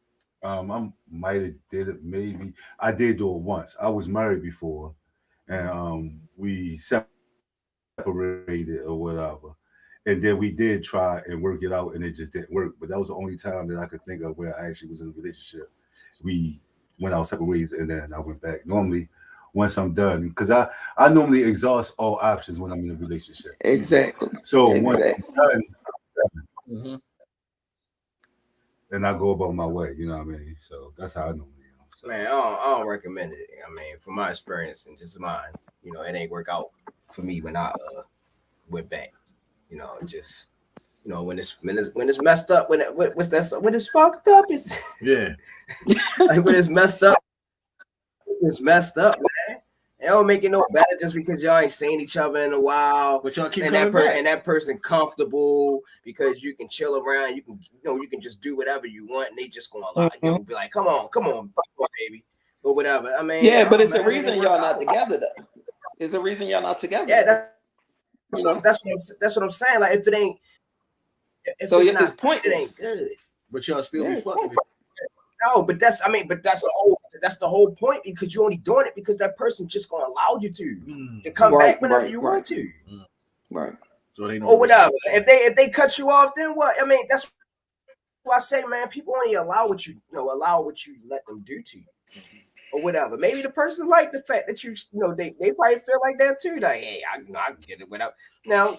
I might have did it, maybe. I did do it once. I was married before, and we separated or whatever. And then we did try and work it out, and it just didn't work. But that was the only time that I could think of where I actually was in a relationship. We went our separate ways, and then I went back. Normally, once I'm done, because I normally exhaust all options when I'm in a relationship. Exactly. So once I'm done, then I go about my way. You know what I mean? So that's how I normally am. So. Man, I don't recommend it. I mean, from my experience and just mine, it ain't work out for me when I went back. Just when it's messed up, when it's fucked up, it's like when it's messed up, man. It don't make it no better just because y'all ain't seen each other in a while. But y'all keep and that person comfortable because you can chill around. You can you can just do whatever you want, and they just gonna allow be like, come on, baby, or whatever. I mean, but it's a reason y'all not together though. It's a reason y'all not together. Yeah, that's what I'm saying. Like if it ain't, so at this point, it ain't good. But y'all still be fucking. No, but that's the whole point, because you're only doing it because that person just gonna allow you to come back whenever you want to. Right. So they know or whatever. If they cut you off, then what? I mean, that's why I say, man, people only allow what you let them do to you. Or whatever. Maybe the person like the fact that they probably feel like that too. Like, hey, I can get it without. Now,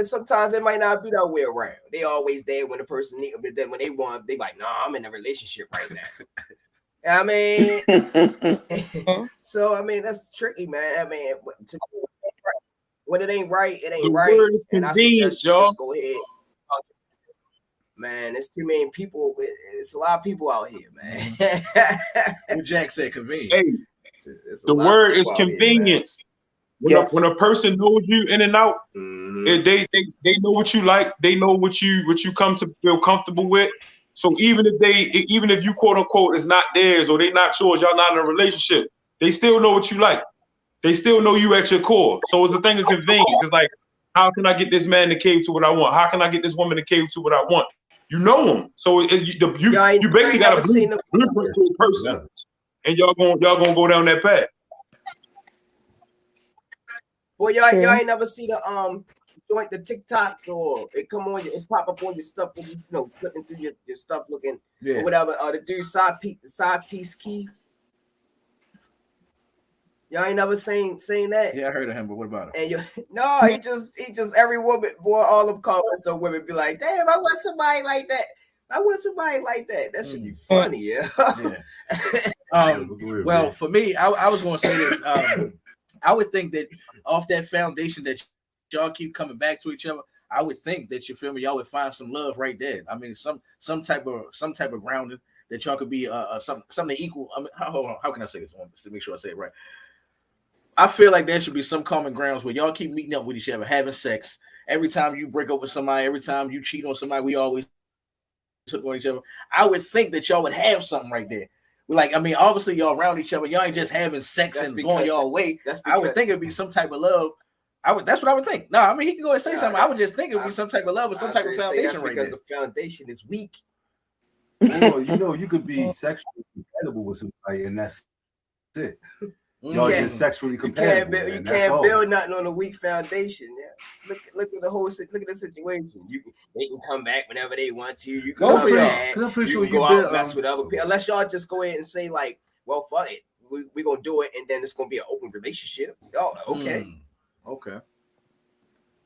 sometimes it might not be that way around. They always there when the person need, but then when they want, they like, nah, I'm in a relationship right now. I mean, so I mean that's tricky, man. I mean, when it ain't right, it ain't right. The word is convenience, y'all. Just go ahead. Man, it's too many people. It's a lot of people out here, man. What Jack said, convenience. Hey, the word is convenience. Here, when a person knows you in and out, they know what you like. They know what you come to feel comfortable with. So even if you quote unquote is not theirs or they not yours, y'all not in a relationship, they still know what you like. They still know you at your core. So it's a thing of convenience. It's like, how can I get this man to cave to what I want? How can I get this woman to cave to what I want? You know them, so you basically got a blueprint to a person, and y'all gonna go down that path. Well, y'all ain't never see the joint the TikToks or it pop up on your stuff when you flipping through your stuff looking or whatever. The dude side piece key. Y'all ain't never seen that? Yeah, I heard of him, but what about him? And he just every woman, boy, all them comments of women be like, damn, I want somebody like that. That should be funny, yeah. Well, for me, I was gonna say this. I would think that off that foundation that y'all keep coming back to each other, I would think that y'all would find some love right there. I mean, some type of grounding that y'all could be something equal. I mean, how can I say this to make sure I say it right? I feel like there should be some common grounds where y'all keep meeting up with each other, having sex. Every time you break up with somebody, every time you cheat on somebody, we always took on each other. I would think that y'all would have something right there. Like, I mean, obviously y'all around each other. Y'all ain't just having sex going y'all way. I would think it'd be some type of love. That's what I would think. No, I mean, he can go and say something. I would just think it'd be some type of love or some type of foundation right there. Because the foundation is weak. Well, you could be sexually compatible with somebody, and that's it. Y'all just sexually compatible. You can't build nothing on a weak foundation. Yeah. Look at the situation. They can come back whenever they want to. You can come back. I'm pretty sure you can go out and mess with other people. Unless y'all just go ahead and say like, well, fuck it. We're gonna do it, and then it's gonna be an open relationship. Oh, okay. Okay.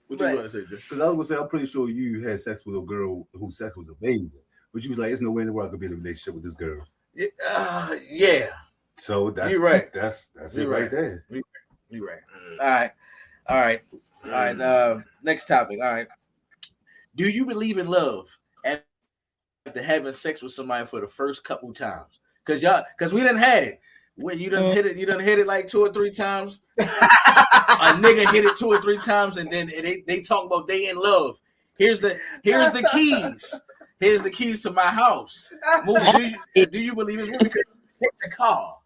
What you going to say, Jay? Because I was gonna say, I'm pretty sure you had sex with a girl whose sex was amazing, but you was like, "There's no way in the world I could be in a relationship with this girl." Yeah. So that's you're right. That's you're it right there. You're right. All right. Next topic. All right. Do you believe in love after having sex with somebody for the first couple times? Because we done had it. When you done hit it like 2 or 3 times. A nigga hit it 2 or 3 times, and then they talk about they in love. Here's the keys. Here's the keys to my house. Do you believe it's really? Take the car.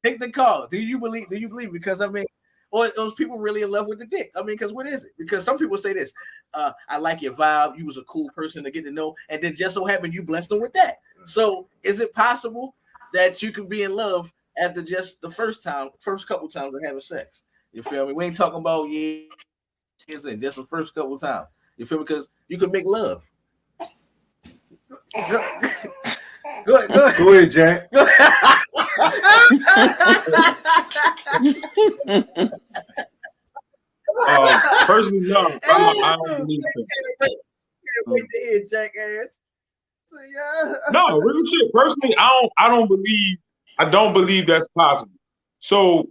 Take the car. Do you believe? Because I mean, or those people really in love with the dick? I mean, because what is it? Because some people say this. I like your vibe. You was a cool person to get to know, and then just so happened you blessed them with that. So is it possible that you can be in love after just the first couple times of having sex? You feel me? We ain't talking about years in, just the first couple times. You feel me? Because you can make love. Go ahead, Jack. Personally, no. I don't believe it. Wait to hear jackass. No, real shit. Personally, I don't believe that's possible. So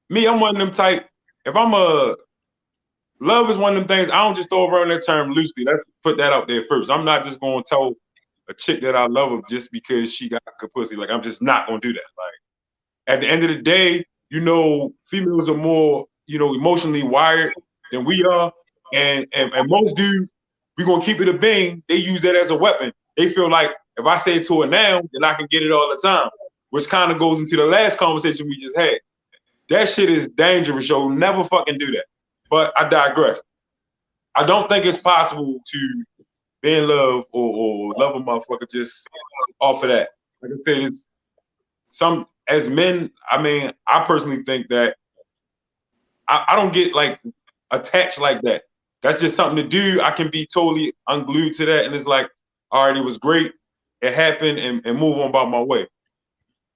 me, I'm one of them type. If love is one of them things. I don't just throw around that term loosely. Let's put that out there first. I'm not just going to tell a chick that I love her just because she got a pussy. Like, I'm just not going to do that. Like, at the end of the day, females are more, emotionally wired than we are. And most dudes, we're going to keep it a bean. They use that as a weapon. They feel like if I say it to her now, then I can get it all the time, which kind of goes into the last conversation we just had. That shit is dangerous, yo. Never fucking do that. But I digress. I don't think it's possible to be in love or love a motherfucker just off of that. Like I said, as men, I mean, I personally think that I don't get like attached like that. That's just something to do. I can be totally unglued to that, and it's like, all right, it was great, it happened, and move on about my way.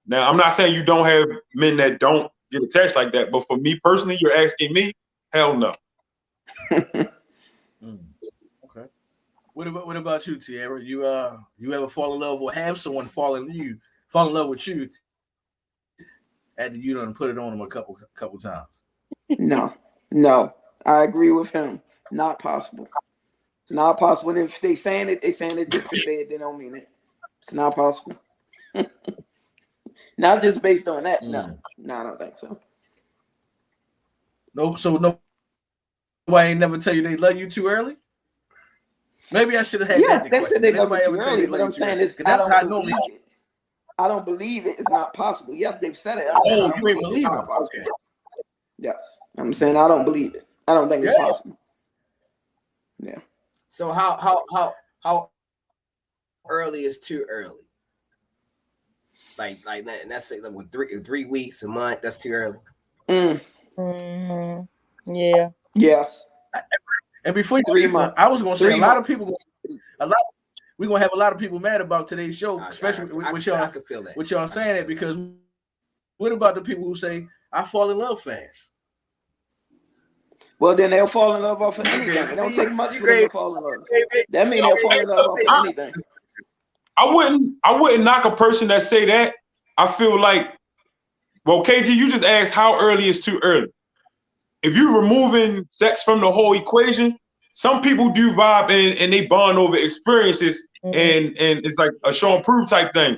Now, I'm not saying you don't have men that don't get attached like that, but for me personally, you're asking me, hell no. Okay. What about you, Tierra? You ever fall in love or have someone fall in love with you after you done put it on them a couple times? No. I agree with him. Not possible. It's not possible. If they saying it just to say it. They don't mean it. It's not possible. Not just based on that. No, I don't think so. No, so nobody ain't never tell you they love you too early? Maybe I should have had yes, that. They said they love you too early, but I'm saying is I don't believe it. It's not possible. Yes, they've said it. You ain't believe it? Okay. Yes, I'm saying I don't believe it. I don't think it's possible. Yeah. So how early is too early? Like let's say like with 3 weeks, a month, that's too early. Mm-hmm. Yeah. Yes. And before 3 months, I was gonna say we're gonna have a lot of people mad about today's show, especially with y'all. I can feel that. With y'all saying it, because what about the people who say I fall in love fast? Well, then they'll fall in love off of anything. It don't take much for them to fall in love. That means they'll fall in love off of anything. I wouldn't knock a person that say that. I feel like, well, KG, you just asked how early is too early. If you're removing sex from the whole equation, some people do vibe and they bond over experiences, and it's like a show and prove type thing.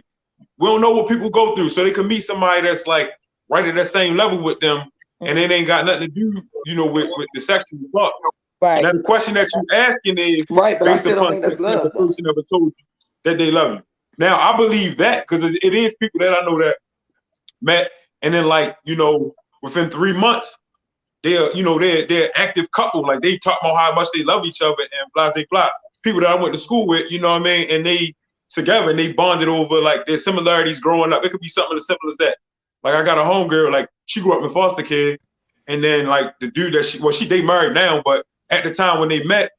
We don't know what people go through, so they can meet somebody that's like right at that same level with them, and it ain't got nothing to do, with the sex and the fuck. Right. Now the question that you're asking is right, but based I still don't upon think that's love. the person ever told you that they love you. Now I believe that because it is people that I know that met, and then like within 3 months they're active couple, like they talk about how much they love each other and blah blah blah. People that I went to school with, and they together and they bonded over like their similarities growing up. It could be something as simple as that. Like I got a homegirl, like she grew up in foster care, and then like the dude that they married now, but at the time when they met,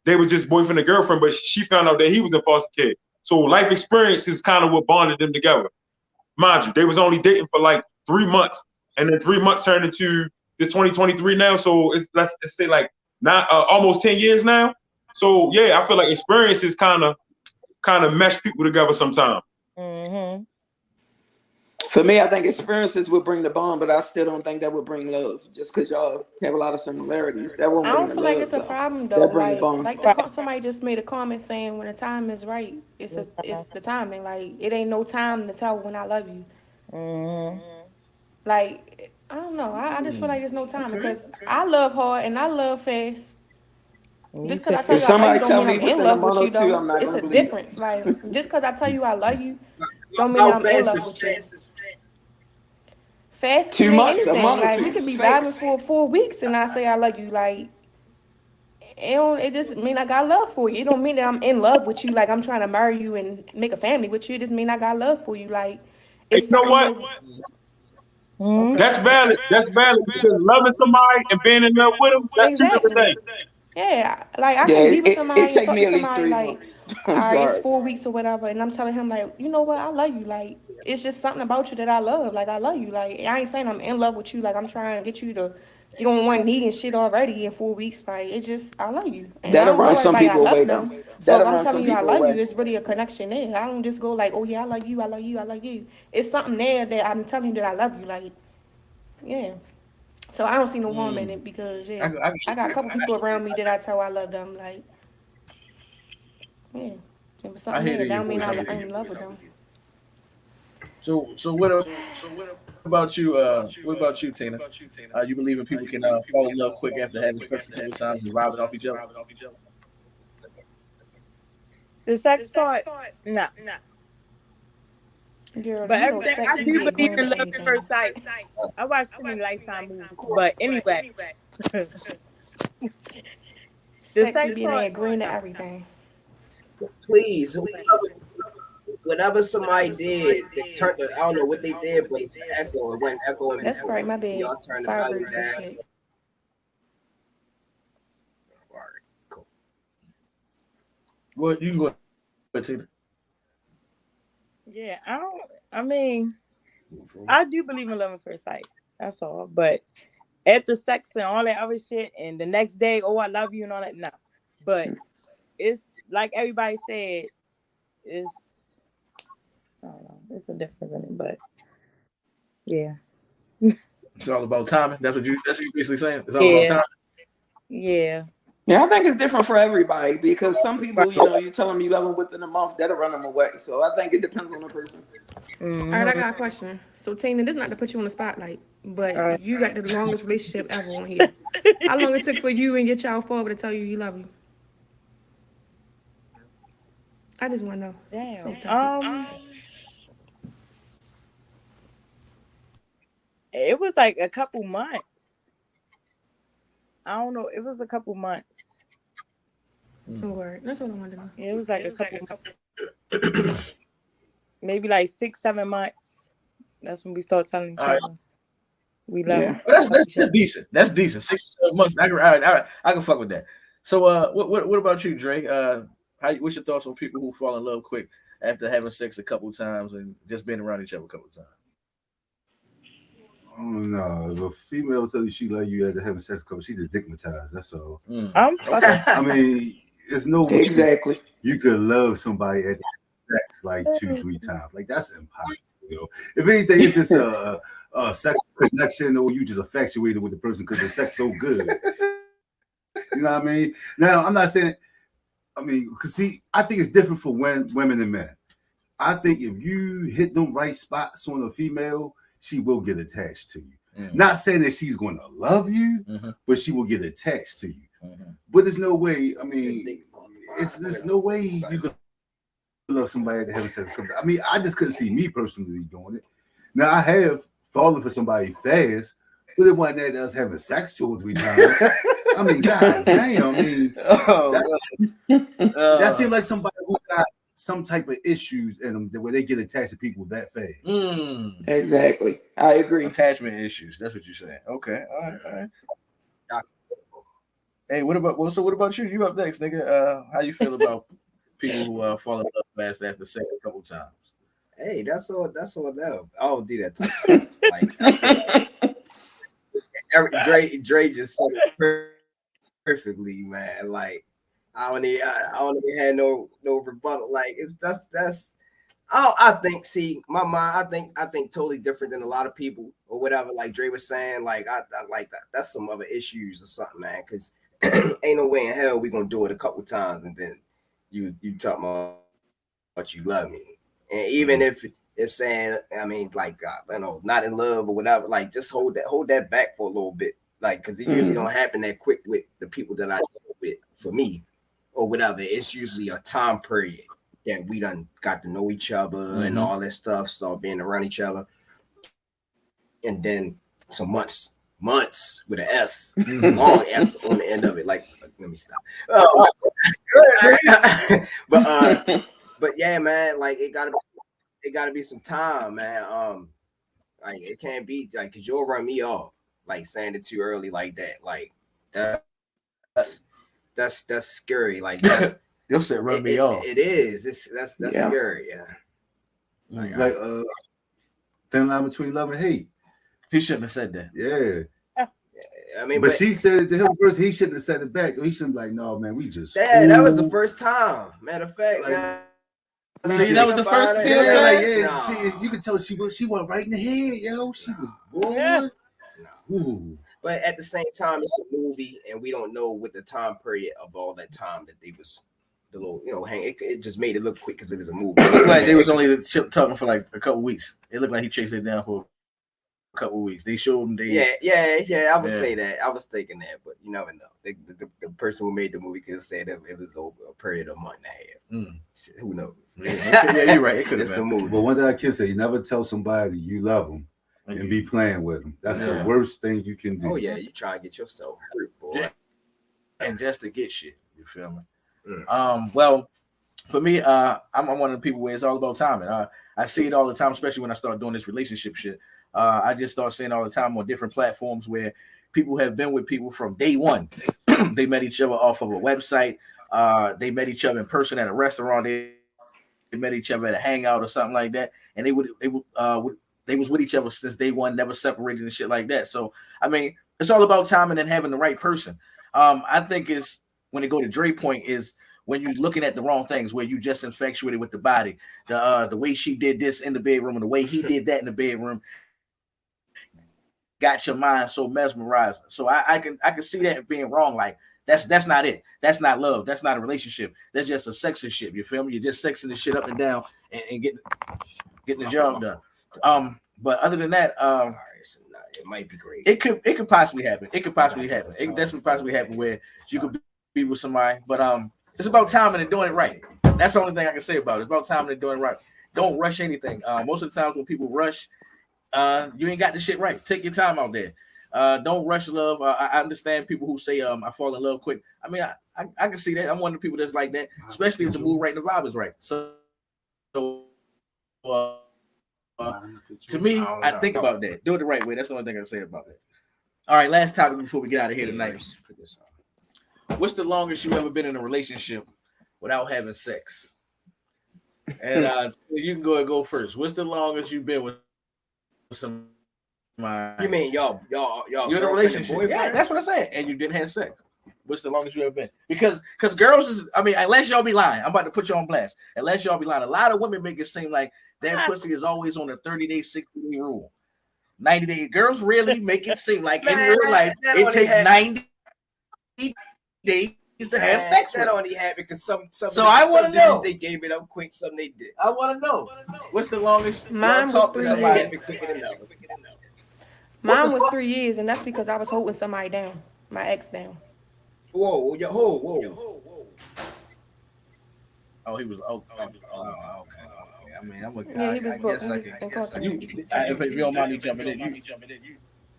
they were just boyfriend and girlfriend, but she found out that he was in foster care. So life experience is kind of what bonded them together. Mind you, they was only dating for like 3 months, and then 3 months turned into this 2023 now. So let's say like not almost 10 years now. So yeah, I feel like experiences kind of mesh people together sometimes. Mm-hmm. For me, I think experiences would bring the bond, but I still don't think that would bring love. Just because y'all have a lot of similarities, that won't I bring don't the feel like love it's a though. problem though. That bring the bond. Like somebody just made a comment saying when the time is right, it's the timing. Like it ain't no time to tell when I love you. Mm-hmm. Like I don't know. I just feel like there's no time Okay. because I love hard and I love fast. Me Just because too. I tell If you I love you somebody don't tell mean me I'm in within a love month with or you two, though. I'm not It's gonna a believe it. difference. Like just because I tell you I love you don't mean that How I'm in fast love is with you. fast? Fast can 2 mean months, a anything. month or Like we two, could be vibing fast. for 4 weeks and I say I love you. Like it just mean I got love for you. It don't mean that I'm in love with you. Like I'm trying to marry you and make a family with you. It just mean I got love for you. Like And it's you know something what? that Mm-hmm. Okay. That's valid. That's valid because loving somebody and being in love with them, that's two different exactly. things. Yeah, like I Yeah, can be with it somebody and take talk me to at least somebody 3 like, months. all I'm right, it's sorry. 4 weeks or whatever, and I'm telling him like, you know what, I love you. Like it's just something about you that I love. Like I love you. Like I ain't saying I'm in love with you. Like I'm trying to get you to get on one knee and shit already in 4 weeks. Like it's just I love you, and I That'll don't run tell some everybody I people away love though. them. So if That'll I'm run telling some you I people love you, away. it's really a connection there. I don't just go like, oh yeah, I love you, I love you, I love you. It's something there that I'm telling you that I love you. Like yeah. So I don't see no harm in it because yeah, I can I got a couple people around me that I tell I love them. Like yeah, it was I something hear it there. in That your don't mean voice. I'm I'm with in you. love with them. So what about you, Tina? You believe in people can fall in love quick after having sex a couple of times and vibing off each other? The sex part, no. Girl, But you know, everything, sex I you do get believe grand in at love at first everything. sight. I watch too many Lifetime movies. But anyway, the Sex be sex being part, there grand at no. everything. Please, whatever somebody did, they turned it, I don't know what they did, but it's an echo. It went echoing That's before. probably my bad. Y'all turn the volume Firebirds and down. shit. All right, cool. Well, you can go ahead, Tina. Yeah, I mean, I do believe in love at first sight. That's all. But after sex and all that other shit, and the next day, oh, I love you and all that, no. But it's like everybody said, it's, I don't know, it's a difference in it, but yeah. It's all about timing. That's what you basically saying. It's all about Yeah. timing. Yeah. Yeah, I think it's different for everybody because some people, Right. you tell them you love them within a month, that'll run them away. So I think it depends on the person. All right, I Mm-hmm. got a question. So Tina, this is not to put you on the spotlight, All but right. you got the longest relationship ever on here. How long it took for you and your child father to tell you he love you? I just want to know. Damn. So topic. It was like a couple months. I don't know. It was a couple months. Word. That's all I wanted to know. It was like a couple months. Maybe like 6-7 months. That's when we start telling each All right. other we love Yeah. Well, that's decent. That's decent. 6 or 7 months. I can fuck with that. So what about you, Drake? What's your thoughts on people who fall in love quick after having sex a couple times and just being around each other a couple times? Oh no, if a female tell you she love you after having sex, she just stigmatized. That's all. I'm fucking. I mean, it's no way Exactly. you could love somebody at sex like 2-3 times. Like that's impossible. If anything, it's just a sexual connection, or you just infatuated with the person because the sex so good. You know what I mean? Now, I'm not saying. I mean, because see, I think it's different for women and men. I think if you hit them right spots on a female, she will get attached to you. Not saying that she's going to love you, but she will get attached to you. But there's no way. I mean, there's no way you could love somebody that having sex. I mean, I just couldn't see me personally doing it. Now I have fallen for somebody fast, but it wasn't that us having sex 2 or 3 times. I mean, god damn. I mean, that seemed like somebody who got some type of issues in them where they get attached to people that fast. Exactly. I agree. Attachment issues. That's what you're saying. Okay. All right. Hey, what about you? You up next, nigga. How you feel about people who fall in love fast after sex a couple times? Hey, that's all them. I don't do that type of stuff. Like I feel like Dre just said it perfectly, man. Like I don't even have no rebuttal. Like it's that's I think, see, my mind, I think totally different than a lot of people or whatever. Like Dre was saying, like I like that. That's some other issues or something, man. Because ain't no way in hell we gonna do it a couple times and then you talk about you love me, and even if it's saying, I mean, like not in love or whatever, like just hold that back for a little bit, like because it usually don't happen that quick with the people that I deal with. For me, or whatever, it's usually a time period that we done got to know each other and all that stuff, start being around each other. And then some months with an S, long S on the end of it. Like, let me stop. But yeah, man, like it gotta be some time, man. Like it can't be like, cause you'll run me off, like saying it too early like that. Like that's scary. Like that's You'll say run me off. It is. That's scary. Yeah. Like thin line between love and hate. He shouldn't have said that. Yeah. I mean, but she said it to him first. He shouldn't have said it back. He shouldn't be like, no, man, we just. Yeah, that was the first time. Matter of fact, see, that was the first time. Yeah. See, you could tell she went right in the head, yo. She was bored. Yeah. Ooh. But at the same time, it's a movie, and we don't know what the time period of all that time that they was the little, hang. It just made it look quick because it was a movie. It looked like they was only talking for like a couple weeks. It looked like he chased it down for a couple weeks. They showed him. Yeah. I would say that. I was thinking that, but you never know. The person who made the movie could have said that it was over a period of a month and a half. Who knows? Yeah, you're right. It could have been a movie. But one thing I can say, you never tell somebody you love them and be playing with them. That's the worst thing you can do. Oh yeah, you try to get yourself hurt, boy. Yeah. And just to get shit. You feel me? Well, for me, I'm one of the people where it's all about timing. I see it all the time, especially when I start doing this relationship shit. I just start seeing all the time on different platforms where people have been with people from day one. They met each other off of a website. They met each other in person at a restaurant. They met each other at a hangout or something like that, and they was with each other since day one, never separated and shit like that. So I mean, it's all about timing and having the right person. I think it's when it go to Dre point is when you're looking at the wrong things, where you just infatuated with the body, the way she did this in the bedroom and the way he did that in the bedroom, got your mind so mesmerized. So I can see that being wrong. Like that's not it. That's not love. That's not a relationship. That's just a sexing shit. You feel me? You're just sexing the shit up and down and getting the job done. But other than that, it might be great. It could possibly happen. It could possibly happen. It could definitely possibly happen where you could be with somebody. But it's about timing and doing it right. That's the only thing I can say about it. It's about timing and doing it right. Don't rush anything. Most of the times when people rush, you ain't got the shit right. Take your time out there. Don't rush love. I understand people who say I fall in love quick. I mean, I can see that. I'm one of the people that's like that, especially if the mood right and the vibe is right. So to me, I think about that. Do it the right way. That's the only thing I can say about it. All right, last topic before we get out of here tonight. What's the longest you ever been in a relationship without having sex? And you can go first. What's the longest you've been with somebody? You mean y'all you're in a relationship? Yeah, that's what I said. And you didn't have sex. What's the longest you ever been? Because girls is, I mean, unless y'all be lying, I'm about to put you on blast. Unless y'all be lying, a lot of women make it seem like that pussy is always on a 30-day, 60-day rule. 90-day. Girls really make it seem like in real life it takes 90 days to have sex. That only happened because some I want to know. They gave it up quick, some they did. I want to know. What's the longest? Mine was 3 years. Mine was 3 years, and that's because I was holding somebody down, my ex down. Whoa. Oh, he was. Okay. I mean, he was if you don't mind me jumping in,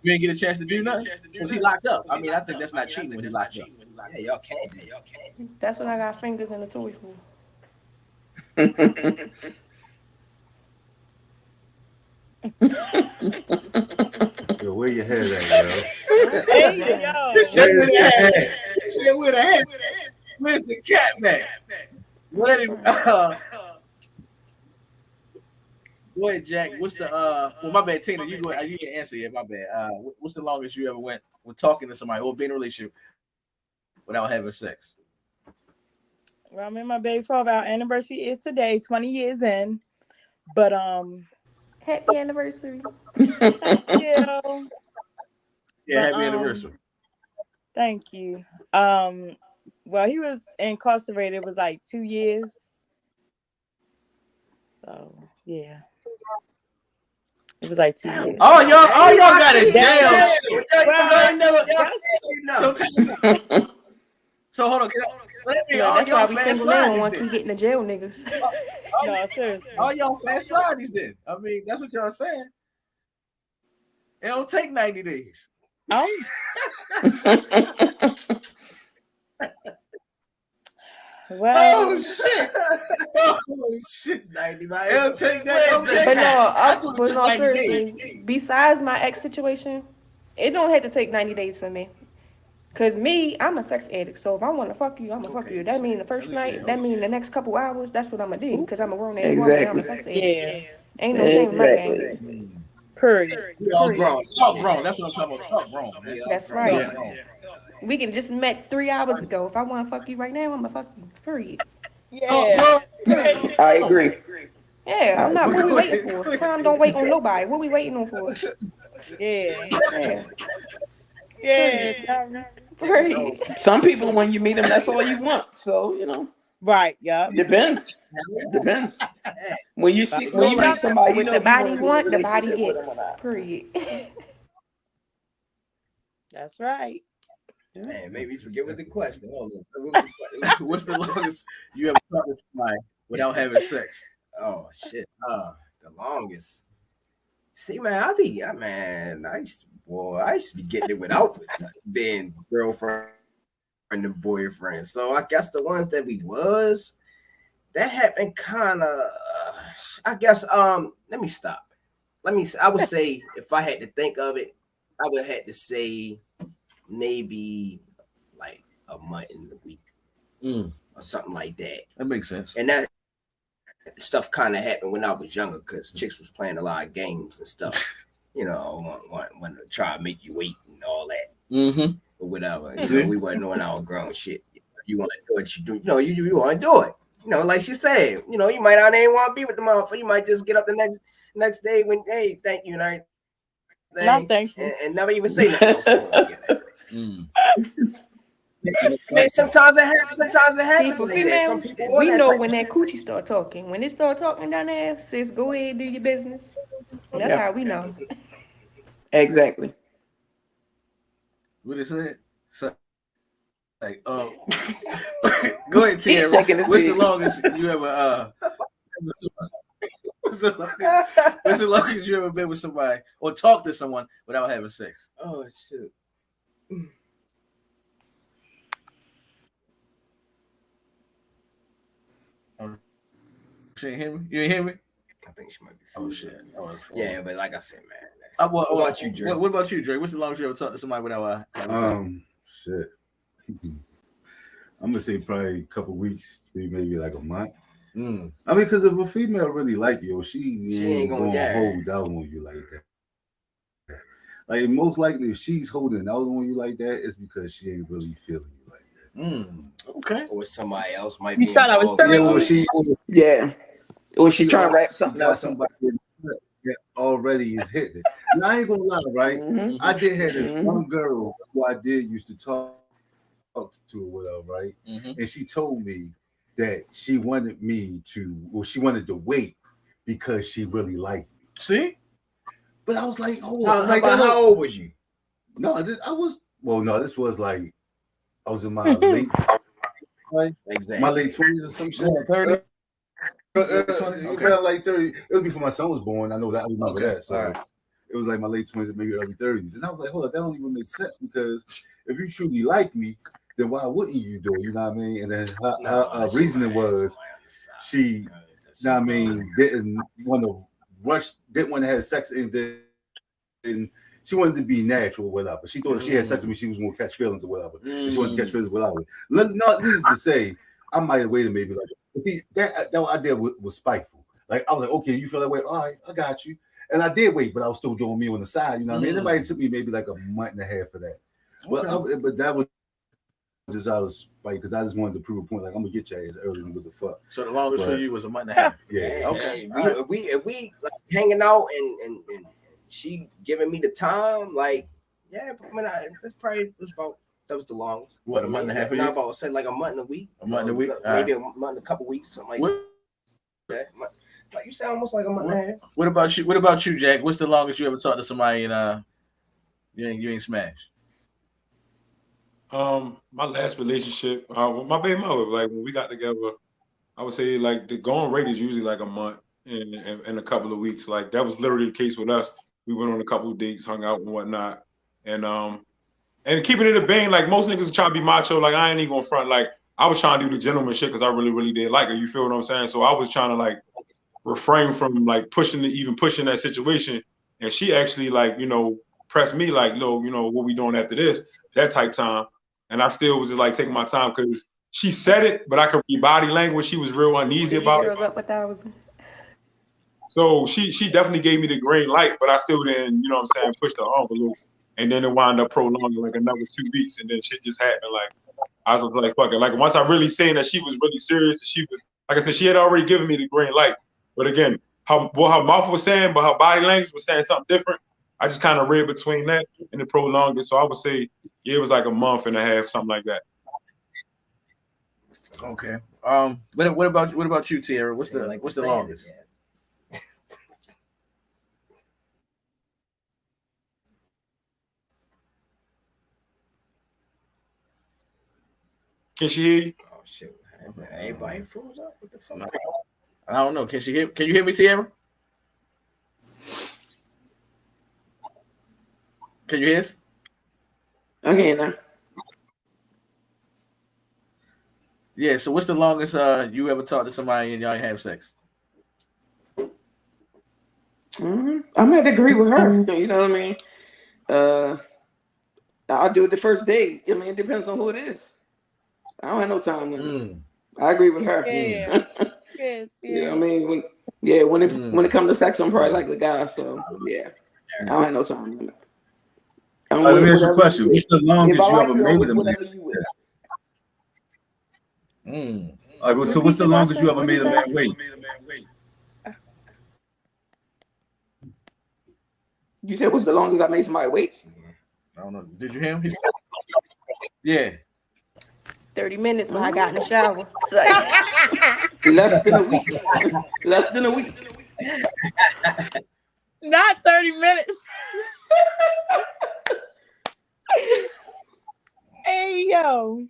you ain't get a chance to do nothing because he locked up. I mean, I think that's not cheating when he's locked up. Yeah, y'all can't. That's when I got fingers in the toy for. Yo, where your head at, yo? Hey, yo. Where's the cat man? Go ahead, Jack. What's the well, my bad, Tina. You can answer it. My bad. What's the longest you ever went with talking to somebody or being in a relationship without having sex? Well, me and my baby father, our anniversary is today, 20 years in. But Happy anniversary. thank you. Yeah, But happy anniversary. thank you. Well, he was incarcerated. It was like 2 years. So yeah, it was like 2 years. Oh, y'all got a jail. So hold on. That's why we single now and want to keep getting the jail niggas. No, seriously. All y'all fast Fridays then. I mean, that's what y'all saying. It don't take 90 days. Well, Oh shit, 90 days. It'll take that. But no, seriously. Besides my ex situation, it don't have to take 90 days for me. Cause me, I'm a sex addict. So if I want to fuck you, I'm gonna fuck you. That mean the first night. That mean the next couple hours. That's what I'm gonna do. Cause I'm a grown ass woman. I'm a sex addict. yeah. Ain't no shame in my game. Period. Y'all grown. Y'all grown. That's what I'm talking about. Y'all grown. Man. That's right. We can just met 3 hours ago. If I want to fuck you right now, I'm gonna fuck you. Period. Yeah. I agree. Yeah, I'm not. What we waiting for? Time don't wait on nobody. What we waiting on for? Yeah. Yeah. Period. Some people, when you meet them, that's all you want. So Right. Yeah. depends. When you meet somebody, With the body you want, the body gets. Period. That's right. Man, made me forget what the question. What's the longest you ever talked to somebody without having sex? Oh shit. The longest. See, man, I used to be getting it without being girlfriend and boyfriend. So I guess the ones that that happened kind of. I guess. Let me stop. I would say if I had to think of it, I would have to say maybe like a month in the week or something like that. That makes sense. And that stuff kind of happened when I was younger because chicks was playing a lot of games and stuff. Want to try to make you wait and all that, or whatever. We wasn't doing our grown shit. You want to do what you do. You want to do it. Like she said. You might not even want to be with the motherfucker. You might just get up the next day when, hey, thank you, and everything. No, thank you. And never even say nothing else to him again. Man, sometimes it happens. For females, we know when that coochie start talking. When it start talking down there, sis, go ahead and do your business. That's how we know. Exactly. What is it? Like, go ahead, Tia. What's the longest you ever What's the longest you ever been with somebody or talked to someone without having sex? Oh shit. She ain't hear me? You ain't hear me? I think she might be. Oh shit. Yeah, but like I said, man. What about you, Dre? What about you, Dre? What's the longest you ever talked to somebody without having sex? Shit. I'm gonna say probably a couple weeks to maybe like a month. I mean, because if a female really like you, she ain't gonna hold out on you like that. Like most likely, if she's holding out on you like that, it's because she ain't really feeling you like that. Okay. Or somebody else might be. You thought I was Or she trying to wrap something else. Somebody that already is hitting. And I ain't gonna lie, right? I did have this one girl who I did used to talk to or whatever, right? And she told me that she wanted she wanted to wait because she really liked me. See? But I was like, how old was you? No, this was like I was in my late, right? Exactly. My late 20s or some shit. 30. Around like 30. It was before my son was born. I know that. I remember that. So it was like my late 20s, maybe early 30s. And I was like, hold up, that don't even make sense because if you truly like me, then why wouldn't you do it? You know what I mean? And then her reasoning was she, didn't want to rush, didn't want to have sex, and then she wanted to be natural or whatever. She thought if she had sex with me, she was going to catch feelings or whatever. And she wanted to catch feelings without it. Not needless to say, I might have waited maybe like, see, that idea was spiteful. Like, I was like, okay, you feel that way? All right, I got you. And I did wait, but I was still doing me on the side. You know what I mean? It might have took me maybe like a month and a half for that. Okay. But that was just out of spite because I just wanted to prove a point. Like I'm gonna get your ass early and what the fuck. So the longest for you was a month and a half. Yeah. Okay. If we like hanging out and she giving me the time, like that was the longest. What, a month and a half? Not about say like a month and a week. A month and a week. Maybe a month and a couple weeks, something like that. Like you said, almost like a month and a half. What about you? What about you, Jack? What's the longest you ever talked to somebody and you ain't smashed? My last relationship, with my baby mother, like when we got together, I would say like the going rate is usually like a month and a couple of weeks. Like that was literally the case with us. We went on a couple of dates, hung out and whatnot, and keeping it a bang. Like most niggas are trying to be macho. Like I ain't even gonna front. Like I was trying to do the gentleman shit because I really, really did like her. You feel what I'm saying? So I was trying to like refrain from like pushing that situation. And she actually like, pressed me like, no, what we doing after this, that type time. And I still was just like taking my time because she said it, but I could read body language. She was real uneasy about it. Up 1,000. So she definitely gave me the green light, but I still didn't, push the envelope. And then it wound up prolonging like another 2 weeks, and then shit just happened. Like I was like, fuck it. Like once I really seen that she was really serious, she was, like I said, she had already given me the green light. But again, what her mouth was saying, but her body language was saying something different. I just kind of read between that and it prolonged it. So I would say, yeah, it was like a month and a half, something like that. Okay. What about you, Tierra? What's the longest? Yeah. Can she hear you? Oh shit! Everybody froze up. What the fuck? I don't know. Can you hear me, Tierra? Can you hear us? Okay, now. Yeah. So what's the longest you ever talked to somebody and y'all ain't have sex? I'm gonna agree with her. You know what I mean? I'll do it the first date. I mean, it depends on who it is. I don't have no time. I agree with her. Yeah. You know what I mean? When it comes to sex, I'm probably like a guy. So yeah, I don't have no time. Let me ask you a question. What's the longest you ever made with a man? All right, so what's the longest you ever made a man wait? You said what's the longest I made somebody wait? I don't know. Did you hear him? Yeah. 30 minutes when I got in the shower. So. Less than a week. Less than a week. Not 30 minutes. Hey, yo.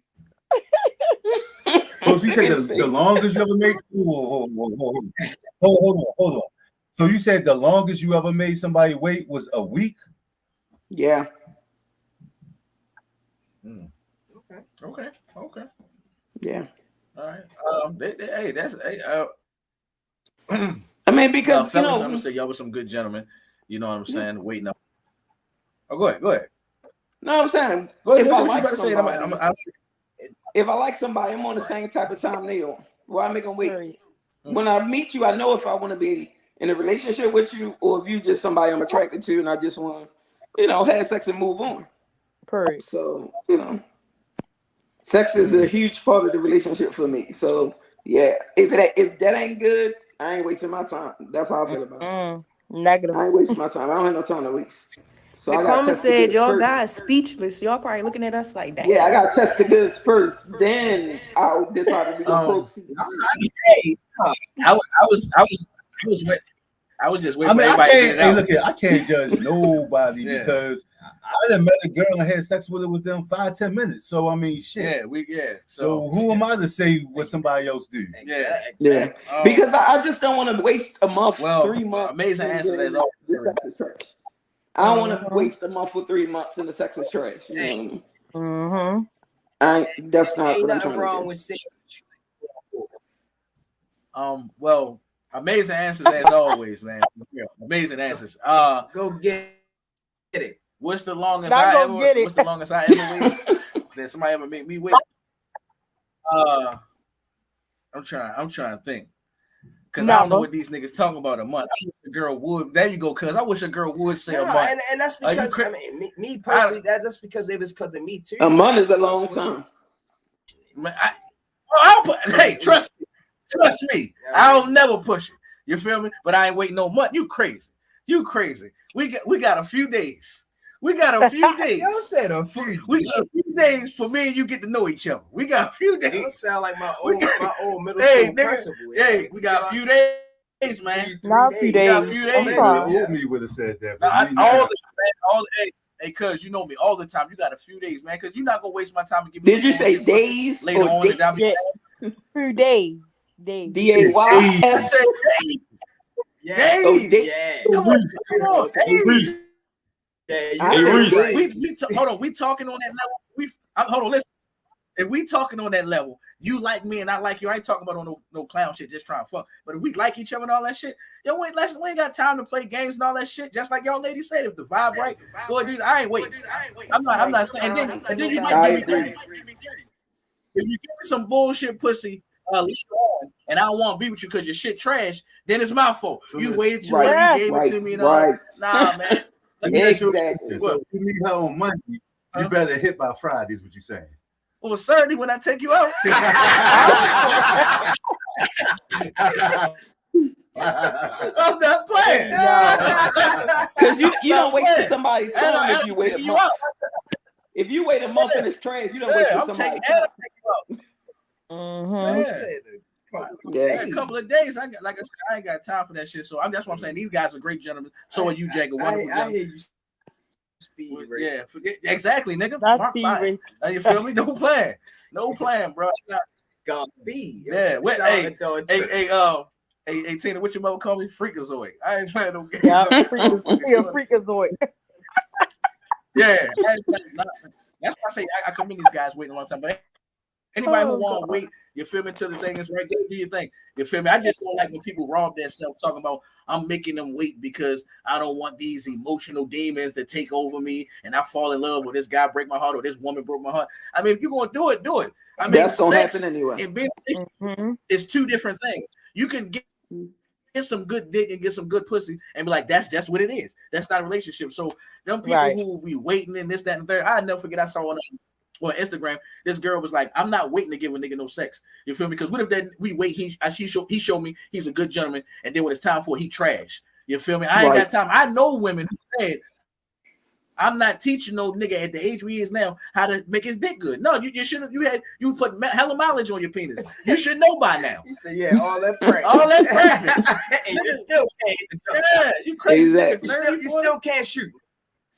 Oh, so you said the longest you ever made? Hold on. So you said the longest you ever made somebody wait was a week? Yeah. Okay. Yeah. All right. I mean, because fellas, I'm gonna say y'all were some good gentlemen. You know what I'm saying? Waiting up. Oh, go ahead. No, I'm saying Go ahead. if I What like you about to say? if I like somebody, I'm on the same type of time they on. Why make them wait? When I meet you, I know if I want to be in a relationship with you or if you just somebody I'm attracted to and I just want to, have sex and move on. Perfect. So, sex is a huge part of the relationship for me. So, yeah, if that ain't good, I ain't wasting my time. That's how I feel about it. Negative. I ain't wasting my time. I don't have no time to waste. So the comment said, y'all guys speechless. Y'all probably looking at us like that. Yeah, I got to test the goods first. Then I'll decide if we can proceed. I was just waiting for everybody. I can't judge nobody because I done met a girl and had sex with her within 5-10 minutes. So I mean, shit. So who am I to say what somebody else do? Yeah. Because I just don't want to waste a month, 3 months. Amazing answers as always. I don't want to waste a month or 3 months and the sex is trash. You know? That's not Ain't what I'm nothing trying wrong to with saying. Well, amazing answers as always, man. Amazing answers. Go get it. What's the longest I ever waited that somebody ever made me wait? I'm trying to think. Because I don't know what these niggas talking about a month. I wish a girl would. There you go, cuz I wish a girl would say a month. And that's because me personally, that's because it was because of me too. A month is a long time. Man, hey, trust me. I'll never push it. You feel me? But I ain't waiting no month. You crazy. We got a few days. We got a few days. Y'all said a few. We got a few days for me and you get to know each other. We got a few days. Y'all sound like my old middle school principal. Hey, we got a few days, man. Not a few days. Got a few days. Old me would have said that. Hey, cuz you know me all the time. You got a few days, man, because you're not gonna waste my time and give me. Did you say days later or on? days? Few days. DAYS. Yeah. Come on. Reese. Hey, Reese. Hold on. We talking on that level. Hold on. Listen. If we talking on that level, you like me and I like you. I ain't talking about no clown shit, just trying to fuck. But if we like each other and all that shit, we ain't got time to play games and all that shit. Just like y'all ladies said, if the vibe right, boy, dude, I ain't waiting. I'm not saying. And then you might give me. If you give me some bullshit pussy later on, and I don't want to be with you because your shit trash, then it's my fault. You waited too long, you gave it to me and all. Nah, man. Exactly. So if you meet her on Monday, you better hit by Friday, is what you're saying. Well, Saturday when I take you out. I'm not playing. Because you don't waste somebody's time if you wait a month. If you wait a month and it's trash, you don't waste somebody's time. A couple of days. Like I said, I ain't got time for that shit. So that's what I'm saying. These guys are great gentlemen. So are you, Jagger. Wonderful I hear you. Speed yeah, exactly, nigga. That's Mark speed 5. race. You feel me? No plan, bro. God speed. Yeah. Hey, Tina, what your mother call me? Freakazoid. I ain't playing no games. Yeah, freakazoid. Yeah. That's why I say I commend these guys waiting a long time. But anybody who want to wait, you feel me, until the thing is right, do your thing. You feel me? I just don't like when people rob themselves talking about I'm making them wait because I don't want these emotional demons to take over me and I fall in love with this guy break my heart or this woman broke my heart. I mean, if you're gonna do it. I mean, that's gonna happen anyway. And being it's two different things. You can get some good dick and get some good pussy and be like, that's just what it is. That's not a relationship. So them people who be waiting and this, that, and third, I never forget I saw on Instagram, this girl was like, I'm not waiting to give a nigga no sex. You feel me? Because what if then we wait, he showed me he's a good gentleman, and then when it's time for it, he trash. You feel me? I ain't got time. I know women who said, I'm not teaching no nigga at the age we is now how to make his dick good. No, you should have. You put hella mileage on your penis. You should know by now. You say all that practice, and you still can't. Yeah, you crazy. Exactly. You still can't shoot.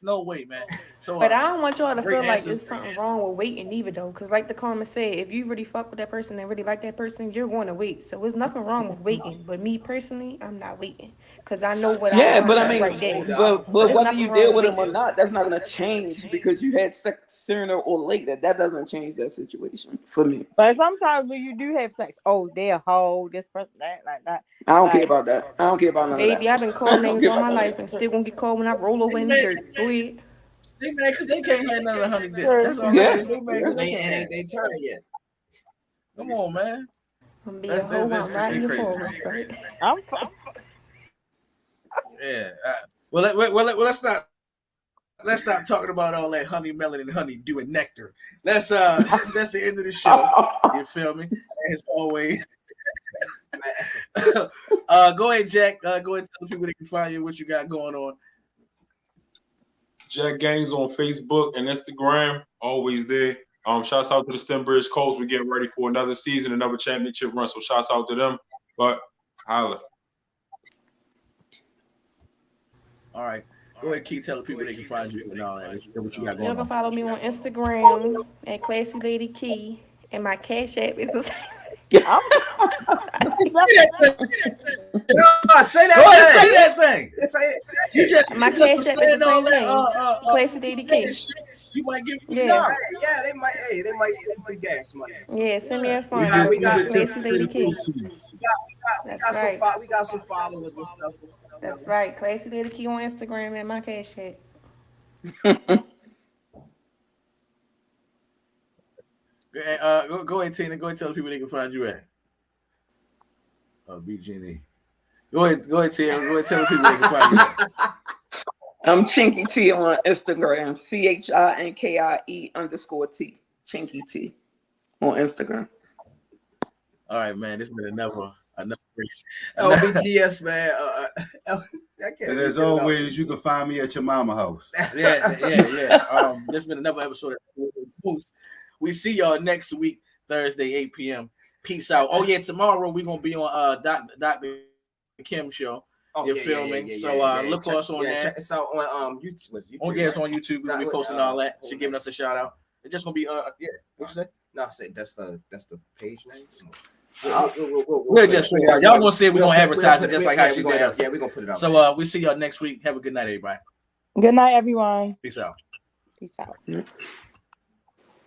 No way, man. So, but I don't want y'all to feel like there's something wrong with waiting either, though. Because like the comment said, if you really fuck with that person and really like that person, you're going to wait. So there's nothing wrong with waiting. But me personally, I'm not waiting because I know what I want. But I mean, right there. but whether you deal with him or not, that's not going to change because you had sex sooner or later. That doesn't change that situation for me. But sometimes when you do have sex, they're a hoe, this person, that, like that. I don't care about that. I don't care about none of that. Baby, I've been called names all my life and still gonna get called when I roll over in the dirt. Go ahead. They mad because they can't have none of the honey dip. That's all they mad. They turn yet. Come on, man. I'm being a hoe. I'm riding your forward. I'm fine. Yeah. Let's stop talking about all that honey melon and honey dew and nectar. That's the end of the show. You feel me? As always. Go ahead, Jack. Go ahead and tell the people they can find you, what you got going on. Jack Gaines on Facebook and Instagram, always there. Shouts out to the Stenbridge Colts. We're getting ready for another season, another championship run. So shouts out to them. But holla. All right. Go ahead, Keith. Tell the people they can find you and all that. What you got going on. You can follow me on Instagram at Classy Lady Key, and my Cash App is the same. Say that thing. You just my Cash App is the same thing. Classy Lady Key. You might give they might send you gas money. Yeah, send me a phone. We got Classy Lady Key. That's right. We got some followers and stuff. That's right. Classy Lady Key on Instagram and my Cash App. Go ahead, Tina. Go ahead and tell the people they can find you at. BGNE. Go ahead, Tina. Go ahead and tell the people they can find you at. I'm Chinky T on Instagram. CHINKIE_T. Chinky T. on Instagram. All right, man. This has been another LBGS, man. And as always, you can find me at your mama house. Yeah. This has been another episode of Boost. We see y'all next week, Thursday, 8 p.m. Peace out. Oh yeah, tomorrow we're gonna be on Dr. Kim show. You're filming, so look for us on there. Check us out on YouTube. Oh yeah, it's on YouTube. We're gonna be posting all that. She's giving us a shout out. It's just gonna be What you say? No, I said that's the page name. We'll just figure out. Y'all gonna see it. We're gonna advertise it just like how she did us. Yeah, we're gonna put it out. So we see y'all next week. Have a good night, everybody. Good night, everyone. Peace out. Peace out.